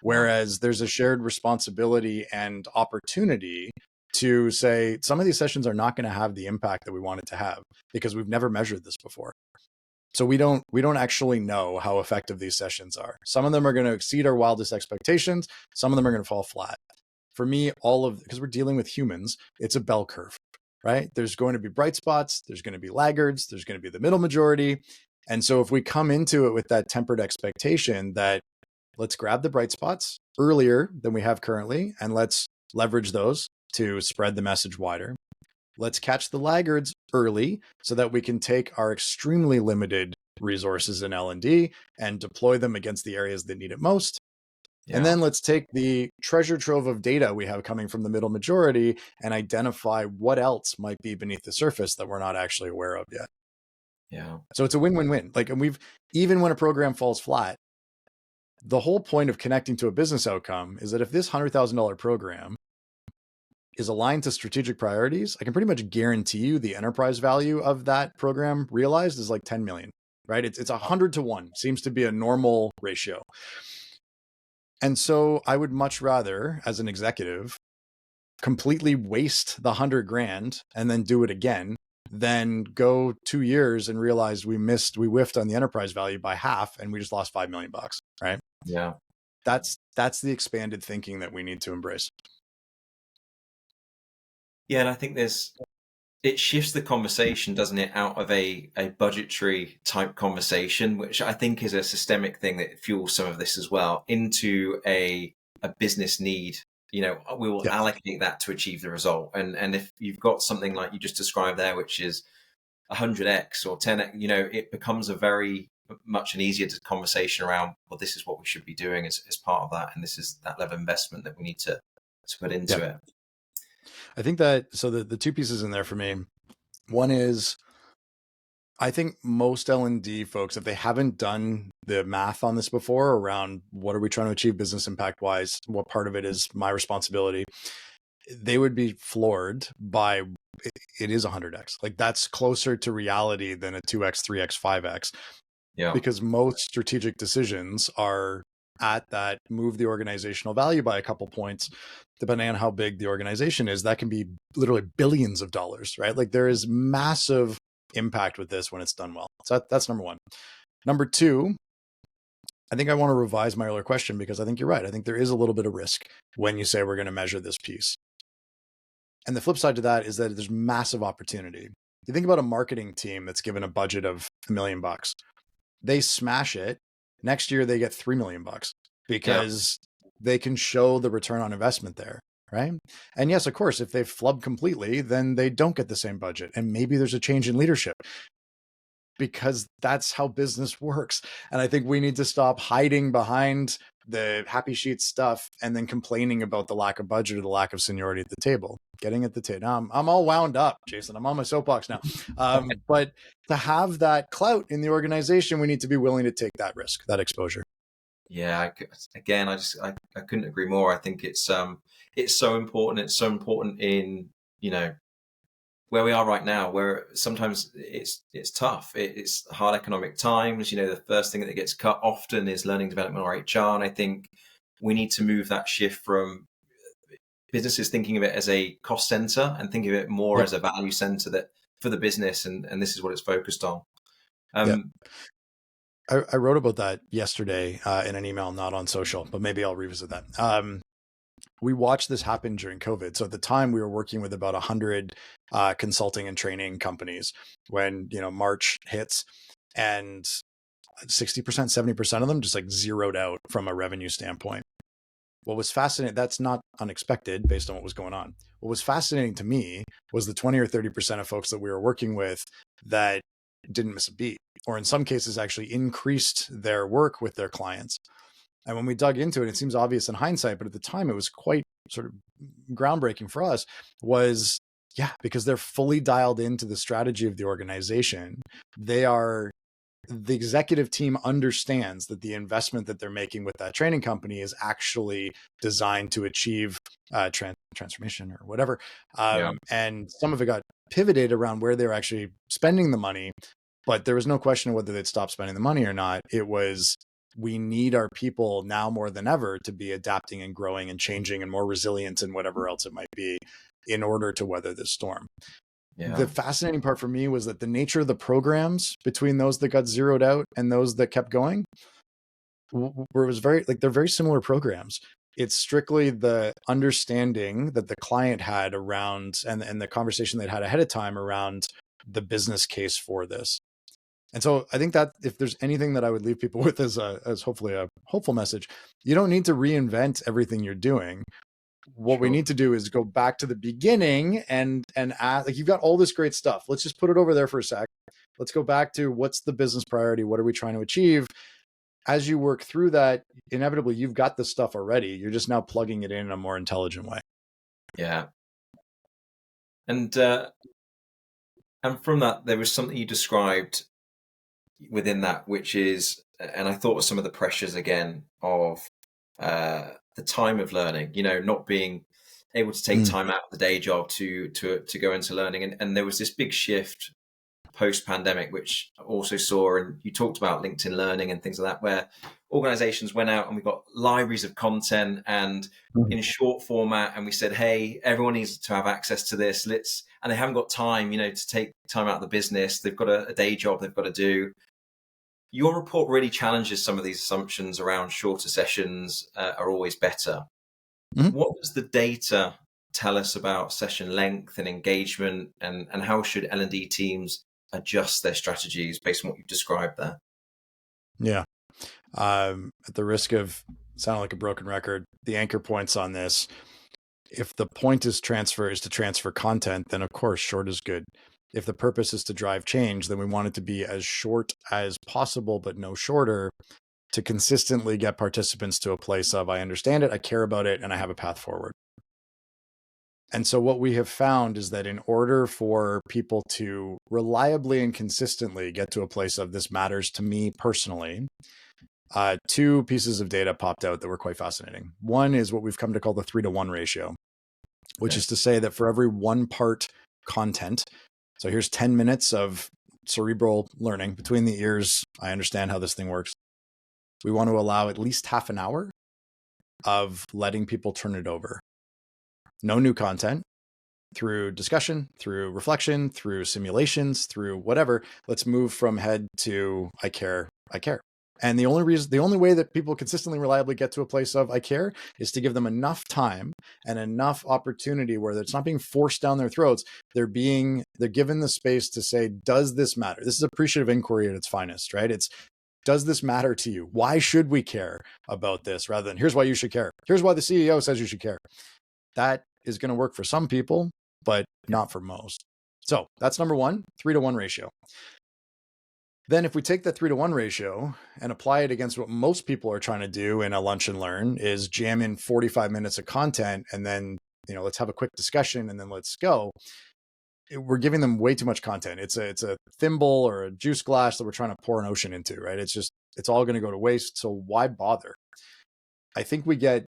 Whereas there's a shared responsibility and opportunity to say, some of these sessions are not going to have the impact that we want it to have because we've never measured this before. So we don't actually know how effective these sessions are. Some of them are going to exceed our wildest expectations. Some of them are going to fall flat. For me, because we're dealing with humans, it's a bell curve. Right? There's going to be bright spots. There's going to be laggards. There's going to be the middle majority. And so if we come into it with that tempered expectation that let's grab the bright spots earlier than we have currently, and let's leverage those to spread the message wider. Let's catch the laggards early so that we can take our extremely limited resources in L&D and deploy them against the areas that need it most. And then let's take the treasure trove of data we have coming from the middle majority and identify what else might be beneath the surface that we're not actually aware of yet. Yeah. So it's a win-win-win. Like, and even when a program falls flat, the whole point of connecting to a business outcome is that if this $100,000 program is aligned to strategic priorities, I can pretty much guarantee you the enterprise value of that program realized is like 10 million, right? It's 100 to 1, seems to be a normal ratio. And so I would much rather, as an executive, completely waste the $100,000 and then do it again than go 2 years and realize we whiffed on the enterprise value by half and we just lost $5 million, right? Yeah. That's the expanded thinking that we need to embrace. Yeah. And I think it shifts the conversation, doesn't it, out of a budgetary type conversation, which I think is a systemic thing that fuels some of this as well, into a business need. We will allocate that to achieve the result. And if you've got something like you just described there, which is 100x or 10x, it becomes a very much an easier conversation around, well, this is what we should be doing as part of that. And this is that level of investment that we need to put into it. I think that, so the two pieces in there for me, one is, I think most L&D folks, if they haven't done the math on this before around what are we trying to achieve business impact wise, what part of it is my responsibility, they would be floored by it is 100x. Like, that's closer to reality than a 2x, 3x, 5x. Yeah. Because most strategic decisions are at that move the organizational value by a couple points, depending on how big the organization is. That can be literally billions of dollars, right? Like, there is massive impact with this when it's done well. So that's number one. Number two, I think I want to revise my earlier question, because I think you're right. I think there is a little bit of risk when you say we're going to measure this piece. And the flip side to that is that there's massive opportunity. You think about a marketing team that's given a budget of $1 million. They smash it. Next year, they get $3 million because they can show the return on investment there, right? And yes, of course, if they flub completely, then they don't get the same budget. And maybe there's a change in leadership, because that's how business works. And I think we need to stop hiding behind the happy sheet stuff and then complaining about the lack of budget or the lack of seniority at the table. Getting at the table. Now, I'm all wound up, Jason. I'm on my soapbox now. But to have that clout in the organization, we need to be willing to take that risk, that exposure. Yeah. Again, I couldn't agree more. I think it's so important. It's so important in, where we are right now, where sometimes it's tough. It's hard economic times. The first thing that gets cut often is learning development or HR. And I think we need to move that shift from businesses thinking of it as a cost center and thinking of it more as a value center that for the business. And this is what it's focused on. I wrote about that yesterday in an email, not on social, but maybe I'll revisit that. We watched this happen during COVID. So at the time we were working with about 100 consulting and training companies when, March hits, and 60%, 70% of them just like zeroed out from a revenue standpoint. What was fascinating, that's not unexpected based on what was going on. What was fascinating to me was the 20 or 30% of folks that we were working with that didn't miss a beat, or in some cases actually increased their work with their clients. And when we dug into it, it seems obvious in hindsight, but at the time it was quite sort of groundbreaking for us, was because they're fully dialed into the strategy of the organization. The executive team understands that the investment that they're making with that training company is actually designed to achieve transformation or whatever. And some of it got pivoted around where they're actually spending the money, but there was no question of whether they'd stop spending the money or not. It was, we need our people now more than ever to be adapting and growing and changing and more resilient and whatever else it might be in order to weather this storm. The fascinating part for me was that the nature of the programs between those that got zeroed out and those that kept going was they're very similar programs. It's strictly the understanding that the client had around and the conversation they'd had ahead of time around the business case for this. And so I think that if there's anything that I would leave people with as hopefully a hopeful message, you don't need to reinvent everything you're doing. What we need to do is go back to the beginning and ask, like, you've got all this great stuff. Let's just put it over there for a sec. Let's go back to what's the business priority? What are we trying to achieve? As you work through that, inevitably you've got the stuff already. You're just now plugging it in a more intelligent way. Yeah. And from that, there was something you described within that, which is, and I thought of some of the pressures again of the time of learning, not being able to take time out of the day job to go into learning. And there was this big shift post-pandemic, which I also saw, and you talked about LinkedIn Learning and things like that, where organizations went out and we got libraries of content and in short format, and we said, hey, everyone needs to have access to this. And they haven't got time, to take time out of the business. They've got a day job they've got to do. Your report really challenges some of these assumptions around shorter sessions are always better. What does the data tell us about session length and engagement, and how should L&D teams adjust their strategies based on what you've described there? Yeah. At the risk of sounding like a broken record, the anchor points on this, if the point is to transfer content, then of course short is good. If the purpose is to drive change, then we want it to be as short as possible, but no shorter, to consistently get participants to a place of, I understand it, I care about it, and I have a path forward. And so what we have found is that in order for people to reliably and consistently get to a place of this matters to me personally, two pieces of data popped out that were quite fascinating. One is what we've come to call the 3-to-1 ratio, which is to say that for every 1 part content, so here's 10 minutes of cerebral learning between the ears, I understand how this thing works, we want to allow at least half an hour of letting people turn it over. No new content, through discussion, through reflection, through simulations, through whatever. Let's move from head to I care. And the only way that people consistently, reliably get to a place of I care is to give them enough time and enough opportunity where it's not being forced down their throats. They're given the space to say, does this matter? This is appreciative inquiry at its finest, right? It's, does this matter to you? Why should we care about this? Rather than, here's why you should care. Here's why the CEO says you should care. That is going to work for some people, but not for most. So that's number one, 3-to-1 ratio. Then if we take that 3-to-1 ratio and apply it against what most people are trying to do in a lunch and learn, is jam in 45 minutes of content and then, let's have a quick discussion and then let's go. We're giving them way too much content. It's a thimble or a juice glass that we're trying to pour an ocean into, right? It's all going to go to waste. So why bother? I think we can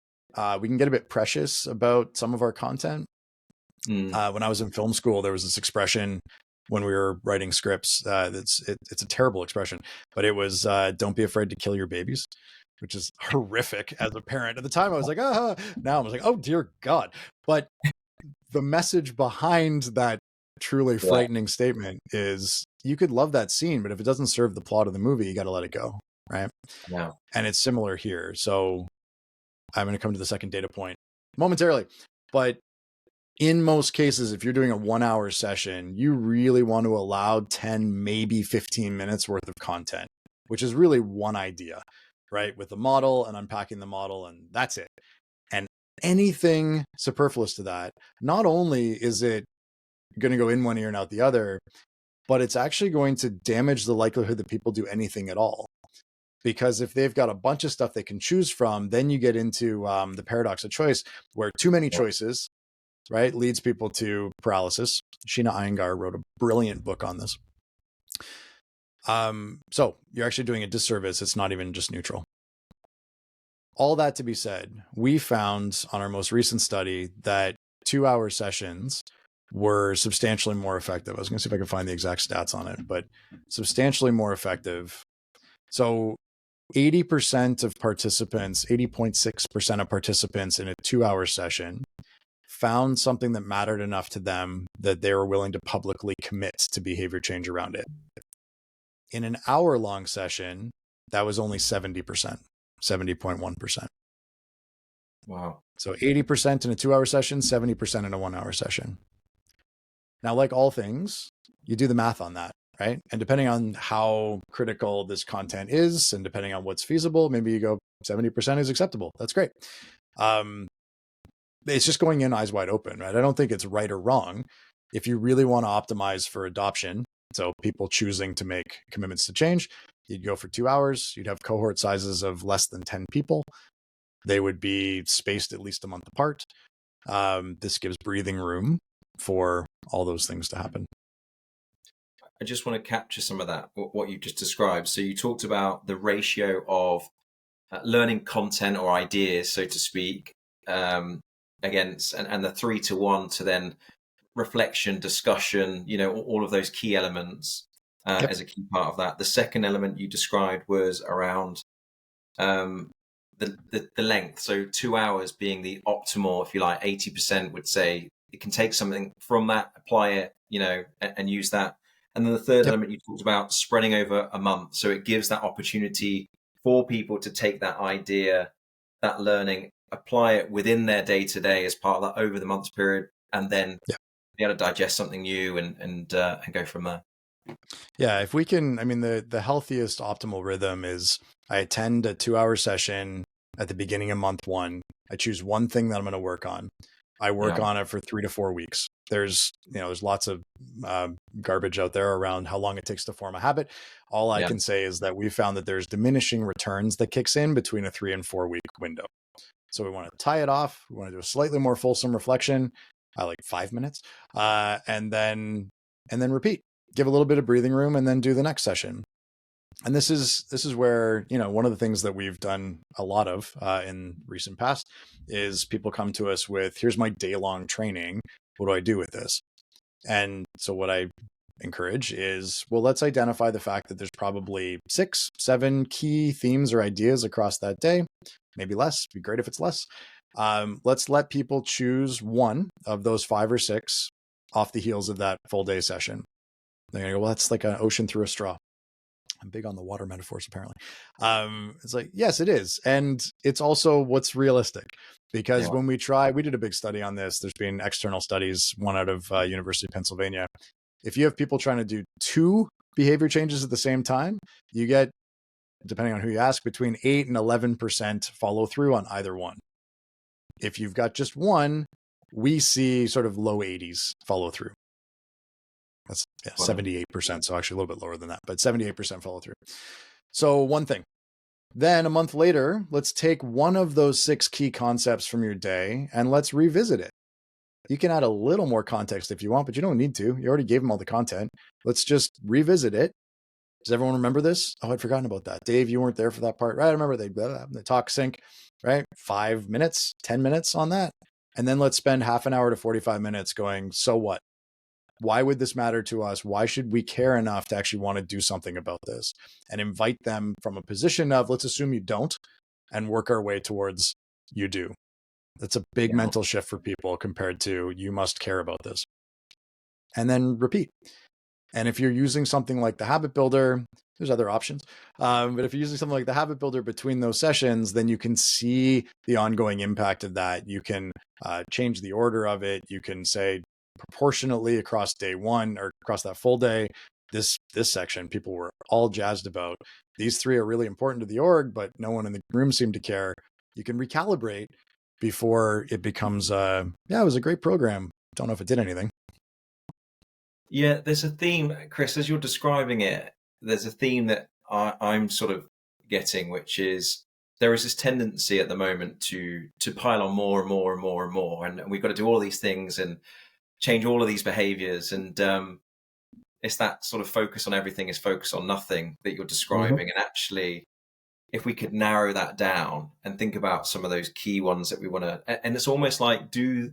get a bit precious about some of our content. When I was in film school, there was this expression when we were writing scripts. It's a terrible expression, but it was "Don't be afraid to kill your babies," which is horrific as a parent. At the time, I was like, "Ah!" Now I was like, "Oh dear God!" But the message behind that truly frightening statement is: you could love that scene, but if it doesn't serve the plot of the movie, you got to let it go, right? Yeah. And it's similar here. So I'm going to come to the second data point momentarily, but in most cases, if you're doing a 1 hour session, you really want to allow 10, maybe 15 minutes worth of content, which is really one idea, right? With the model and unpacking the model, and that's it. And anything superfluous to that, not only is it going to go in one ear and out the other, but it's actually going to damage the likelihood that people do anything at all. Because if they've got a bunch of stuff they can choose from, then you get into the paradox of choice, where too many choices, right, leads people to paralysis. Sheena Iyengar wrote a brilliant book on this. So you're actually doing a disservice. It's not even just neutral. All that to be said, we found on our most recent study that 2 hour sessions were substantially more effective. I was going to see if I could find the exact stats on it, but substantially more effective. So 80% of participants, 80.6% of participants in a 2 hour session found something that mattered enough to them that they were willing to publicly commit to behavior change around it. In an hour-long session, that was only 70%, 70.1%. Wow. So 80% in a 2 hour session, 70% in a 1 hour session. Now, like all things, you do the math on that, right? And depending on how critical this content is, and depending on what's feasible, maybe you go 70% is acceptable. That's great. It's just going in eyes wide open, right? I don't think it's right or wrong. If you really want to optimize for adoption, so people choosing to make commitments to change, you'd go for 2 hours. You'd have cohort sizes of less than 10 people. They would be spaced at least a month apart. This gives breathing room for all those things to happen. I just want to capture some of that, what you just described. So you talked about the ratio of learning content or ideas, so to speak, against and the 3-to-1 to then reflection, discussion, all of those key elements as a key part of that. The second element you described was around the length. So 2 hours being the optimal, if you like. 80% would say it can take something from that, apply it, and use that. And then the third element you talked about, spreading over a month. So it gives that opportunity for people to take that idea, that learning, apply it within their day-to-day as part of that over the month's period, and then be able to digest something new and go from there. Yeah, if we can, I mean, the healthiest optimal rhythm is I attend a 2 hour session at the beginning of month one. I choose one thing that I'm going to work on. I work on it for 3 to 4 weeks. There's lots of garbage out there around how long it takes to form a habit. All I can say is that we found that there's diminishing returns that kicks in between a 3 and 4 week window. So we want to tie it off. We want to do a slightly more fulsome reflection, like 5 minutes, and then repeat. Give a little bit of breathing room, and then do the next session. And this is where, one of the things that we've done a lot of in recent past is people come to us with, here's my day-long training. What do I do with this? And so what I encourage is, well, let's identify the fact that there's probably 6, 7 key themes or ideas across that day, maybe less. It'd be great if it's less. Let's let people choose one of those 5 or 6 off the heels of that full day session. They're going to go, well, that's like an ocean through a straw. I'm big on the water metaphors, apparently. It's like, yes, it is. And it's also what's realistic. Because when we did a big study on this. There's been external studies, one out of University of Pennsylvania. If you have people trying to do 2 behavior changes at the same time, you get, depending on who you ask, between 8 and 11% follow through on either one. If you've got just one, we see sort of low 80s follow through. That's 78%. So actually a little bit lower than that, but 78% follow through. So one thing. Then a month later, let's take one of those 6 key concepts from your day and let's revisit it. You can add a little more context if you want, but you don't need to. You already gave them all the content. Let's just revisit it. Does everyone remember this? Oh, I'd forgotten about that. Dave, you weren't there for that part, right? I remember the talk sync, right? 5 minutes, 10 minutes on that. And then let's spend half an hour to 45 minutes going, so what? Why would this matter to us? Why should we care enough to actually want to do something about this? And invite them from a position of, let's assume you don't, and work our way towards you do. That's a big mental shift for people compared to you must care about this. And then repeat. And if you're using something like the habit builder, there's other options. But if you're using something like the habit builder between those sessions, then you can see the ongoing impact of that. You can change the order of it. You can say proportionately across day one or across that full day, this section, people were all jazzed about. These 3 are really important to the org, but no one in the room seemed to care. You can recalibrate before it becomes, it was a great program. Don't know if it did anything. Yeah, there's a theme, Chris, as you're describing it, there's a theme that I'm sort of getting, which is there is this tendency at the moment to pile on more and more and more and more. And we've got to do all these things and change all of these behaviors. And it's that sort of focus on everything is focus on nothing that you're describing. And actually, if we could narrow that down and think about some of those key ones that we want to, and it's almost like do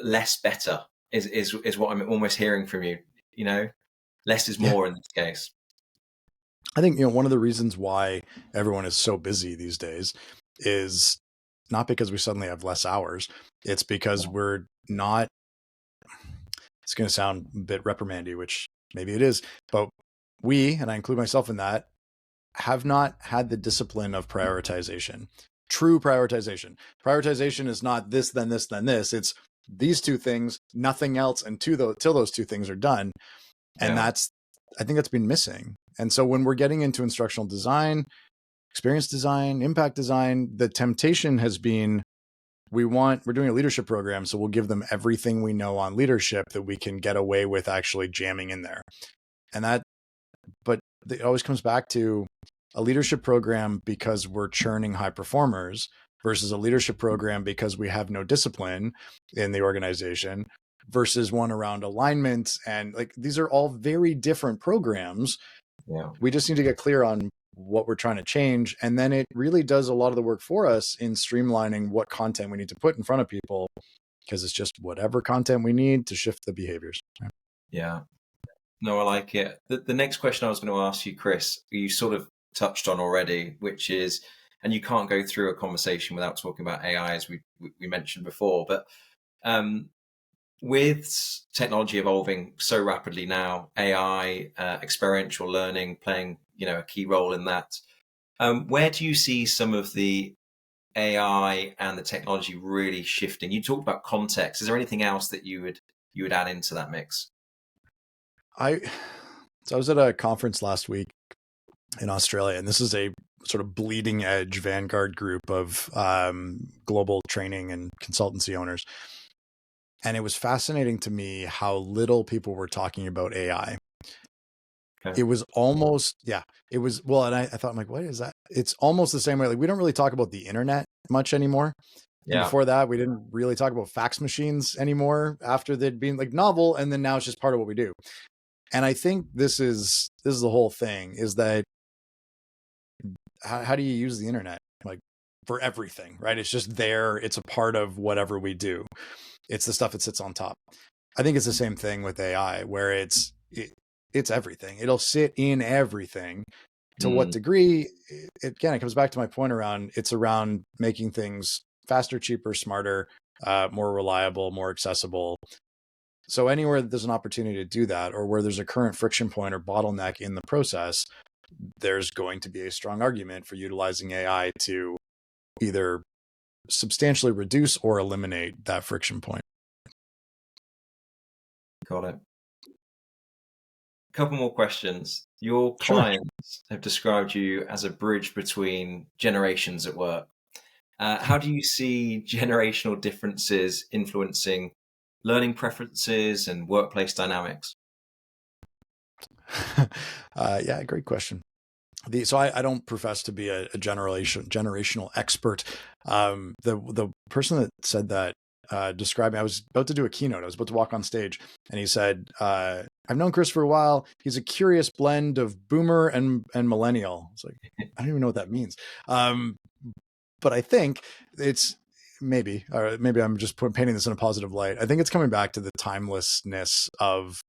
less better. Is what I'm almost hearing from you. Less is more in this case. I think, one of the reasons why everyone is so busy these days is not because we suddenly have less hours. It's because we're not, it's going to sound a bit reprimandy, which maybe it is, but we, and I include myself in that, have not had the discipline of prioritization. True prioritization. Prioritization is not this, then this, then this. It's these 2 things, nothing else, and till those 2 things are done. And I think that's been missing. And so when we're getting into instructional design, experience design, impact design, the temptation has been, we're doing a leadership program, so we'll give them everything we know on leadership that we can get away with actually jamming in there. But it always comes back to a leadership program because we're churning high performers versus a leadership program because we have no discipline in the organization versus one around alignment. And these are all very different programs. Yeah. We just need to get clear on what we're trying to change. And then it really does a lot of the work for us in streamlining what content we need to put in front of people, because it's just whatever content we need to shift the behaviors. Yeah. No, I like it. The next question I was going to ask you, Chris, you sort of touched on already, which is, and you can't go through a conversation without talking about AI, as we mentioned before, but with technology evolving so rapidly now, AI, experiential learning playing, a key role in that. Where do you see some of the AI and the technology really shifting? You talked about context. Is there anything else that you would add into that mix? So I was at a conference last week in Australia, and this is a sort of bleeding edge vanguard group of global training and consultancy owners. And it was fascinating to me how little people were talking about AI. Okay. It was almost, it was, well, and I thought, I'm like, what is that? It's almost the same way. We don't really talk about the internet much anymore. Yeah. And before that, we didn't really talk about fax machines anymore after they'd been novel. And then now it's just part of what we do. And I think this is the whole thing, is that how do you use the internet? For everything, right? It's just there. It's a part of whatever we do. It's the stuff that sits on top. I think it's the same thing with AI, where it's everything. It'll sit in everything. To what degree? Again, it comes back to my point around, it's around making things faster, cheaper, smarter, more reliable, more accessible. So anywhere that there's an opportunity to do that, or where there's a current friction point or bottleneck in the process, there's going to be a strong argument for utilizing AI to either substantially reduce or eliminate that friction point. Got it. A couple more questions. Your clients have described you as a bridge between generations at work. How do you see generational differences influencing learning preferences and workplace dynamics? Great question. So I don't profess to be a generational expert. The person that said that described me. I was about to do a keynote. I was about to walk on stage, and he said, "I've known Chris for a while. He's a curious blend of boomer and millennial." It's like, I don't even know what that means. But I think maybe, or maybe I'm just painting this in a positive light. I think it's coming back to the timelessness of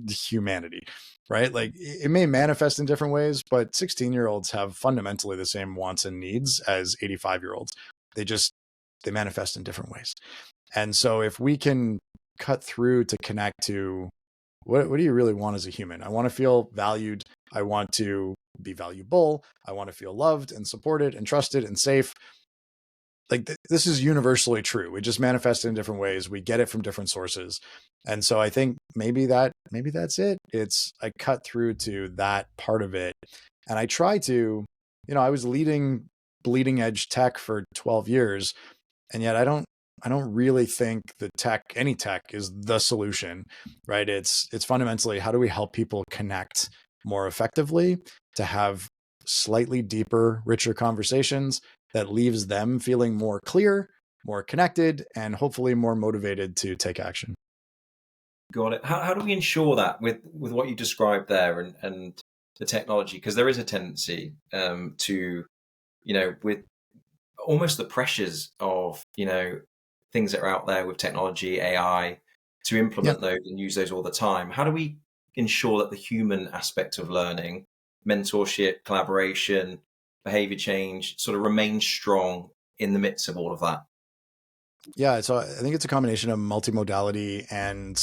humanity, right? Like it may manifest in different ways, but 16-year-olds have fundamentally the same wants and needs as 85-year-olds. They manifest in different ways. And so if we can cut through to connect to what do you really want as a human? I want to feel valued. I want to be valuable. I want to feel loved and supported and trusted and safe. Like this is universally true. We just manifest it in different ways. We get it from different sources. And so I think maybe that's it. I cut through to that part of it. And I try to, I was leading bleeding edge tech for 12 years. And yet I don't really think any tech is the solution, right? It's fundamentally, how do we help people connect more effectively to have slightly deeper, richer conversations that leaves them feeling more clear, more connected, and hopefully more motivated to take action. Got it. How do we ensure that with what you described there and the technology? Because there is a tendency to, with almost the pressures of, things that are out there with technology, AI, to implement those and use those all the time. How do we ensure that the human aspect of learning, mentorship, collaboration, behavior change sort of remains strong in the midst of all of that? Yeah, so I think it's a combination of multimodality and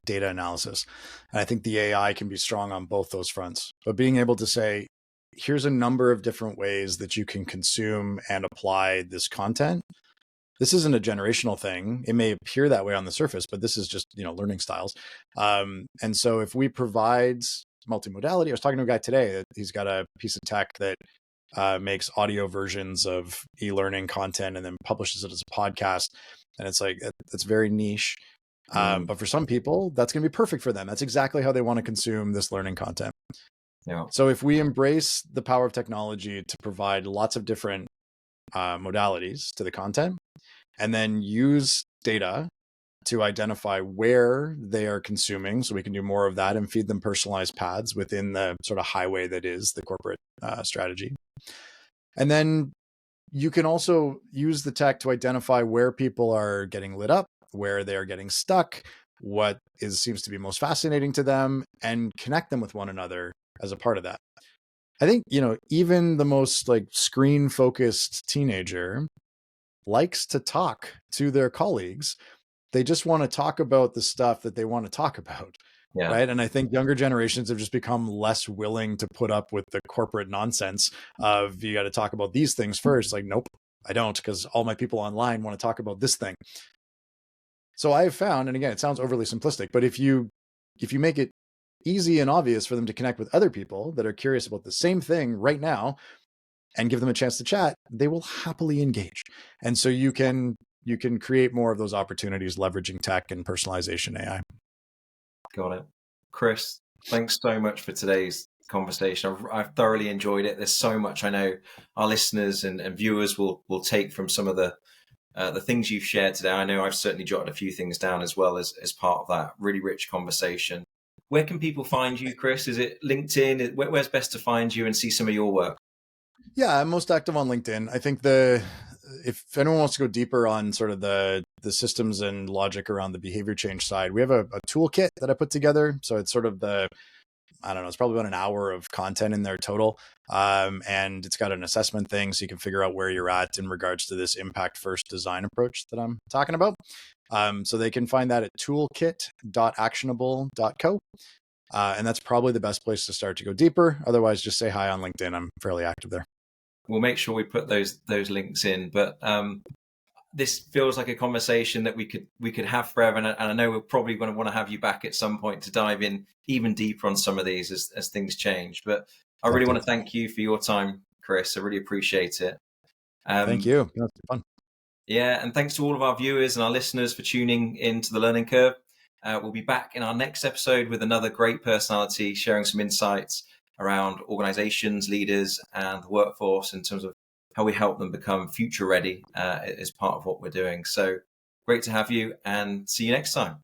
data analysis. And I think the AI can be strong on both those fronts. But being able to say, here's a number of different ways that you can consume and apply this content. This isn't a generational thing. It may appear that way on the surface, but this is just, learning styles. And so if we provide multimodality, I was talking to a guy today that he's got a piece of tech that makes audio versions of e-learning content and then publishes it as a podcast. And it's like, it's very niche. But for some people, that's going to be perfect for them. That's exactly how they want to consume this learning content. Yeah. So if we embrace the power of technology to provide lots of different modalities to the content, and then use data to identify where they are consuming, so we can do more of that and feed them personalized paths within the sort of highway that is the corporate strategy. And then you can also use the tech to identify where people are getting lit up, where they are getting stuck, what seems to be most fascinating to them, and connect them with one another as a part of that. I think, even the most screen focused teenager likes to talk to their colleagues. They just want to talk about the stuff that they want to talk about. Yeah. Right. And I think younger generations have just become less willing to put up with the corporate nonsense of, you got to talk about these things first. Like, nope, I don't, because all my people online want to talk about this thing. So I have found, and again, it sounds overly simplistic, but if you make it easy and obvious for them to connect with other people that are curious about the same thing right now and give them a chance to chat, they will happily engage. And so you can create more of those opportunities leveraging tech and personalization AI. Got it. Chris, thanks so much for today's conversation. I've thoroughly enjoyed it. There's so much I know our listeners and viewers will take from some of the things you've shared today. I know I've certainly jotted a few things down as well as part of that really rich conversation. Where can people find you, Chris? Is it LinkedIn? Where's best to find you and see some of your work? Yeah, I'm most active on LinkedIn. I think if anyone wants to go deeper on sort of the systems and logic around the behavior change side, we have a toolkit that I put together. So it's sort of it's probably about an hour of content in there total. And it's got an assessment thing, so you can figure out where you're at in regards to this impact first design approach that I'm talking about. So they can find that at toolkit.actionable.co. And that's probably the best place to start to go deeper. Otherwise, just say hi on LinkedIn. I'm fairly active there. We'll make sure we put those links in. But this feels like a conversation that we could have forever. And I know we're probably going to want to have you back at some point to dive in even deeper on some of these as things change. But I really want to thank you for your time, Chris. I really appreciate it. Thank you. That's fun. Yeah, and thanks to all of our viewers and our listeners for tuning into The Learning Curve. We'll be back in our next episode with another great personality sharing some insights around organizations, leaders, and the workforce in terms of how we help them become future ready as part of what we're doing. So great to have you, and see you next time.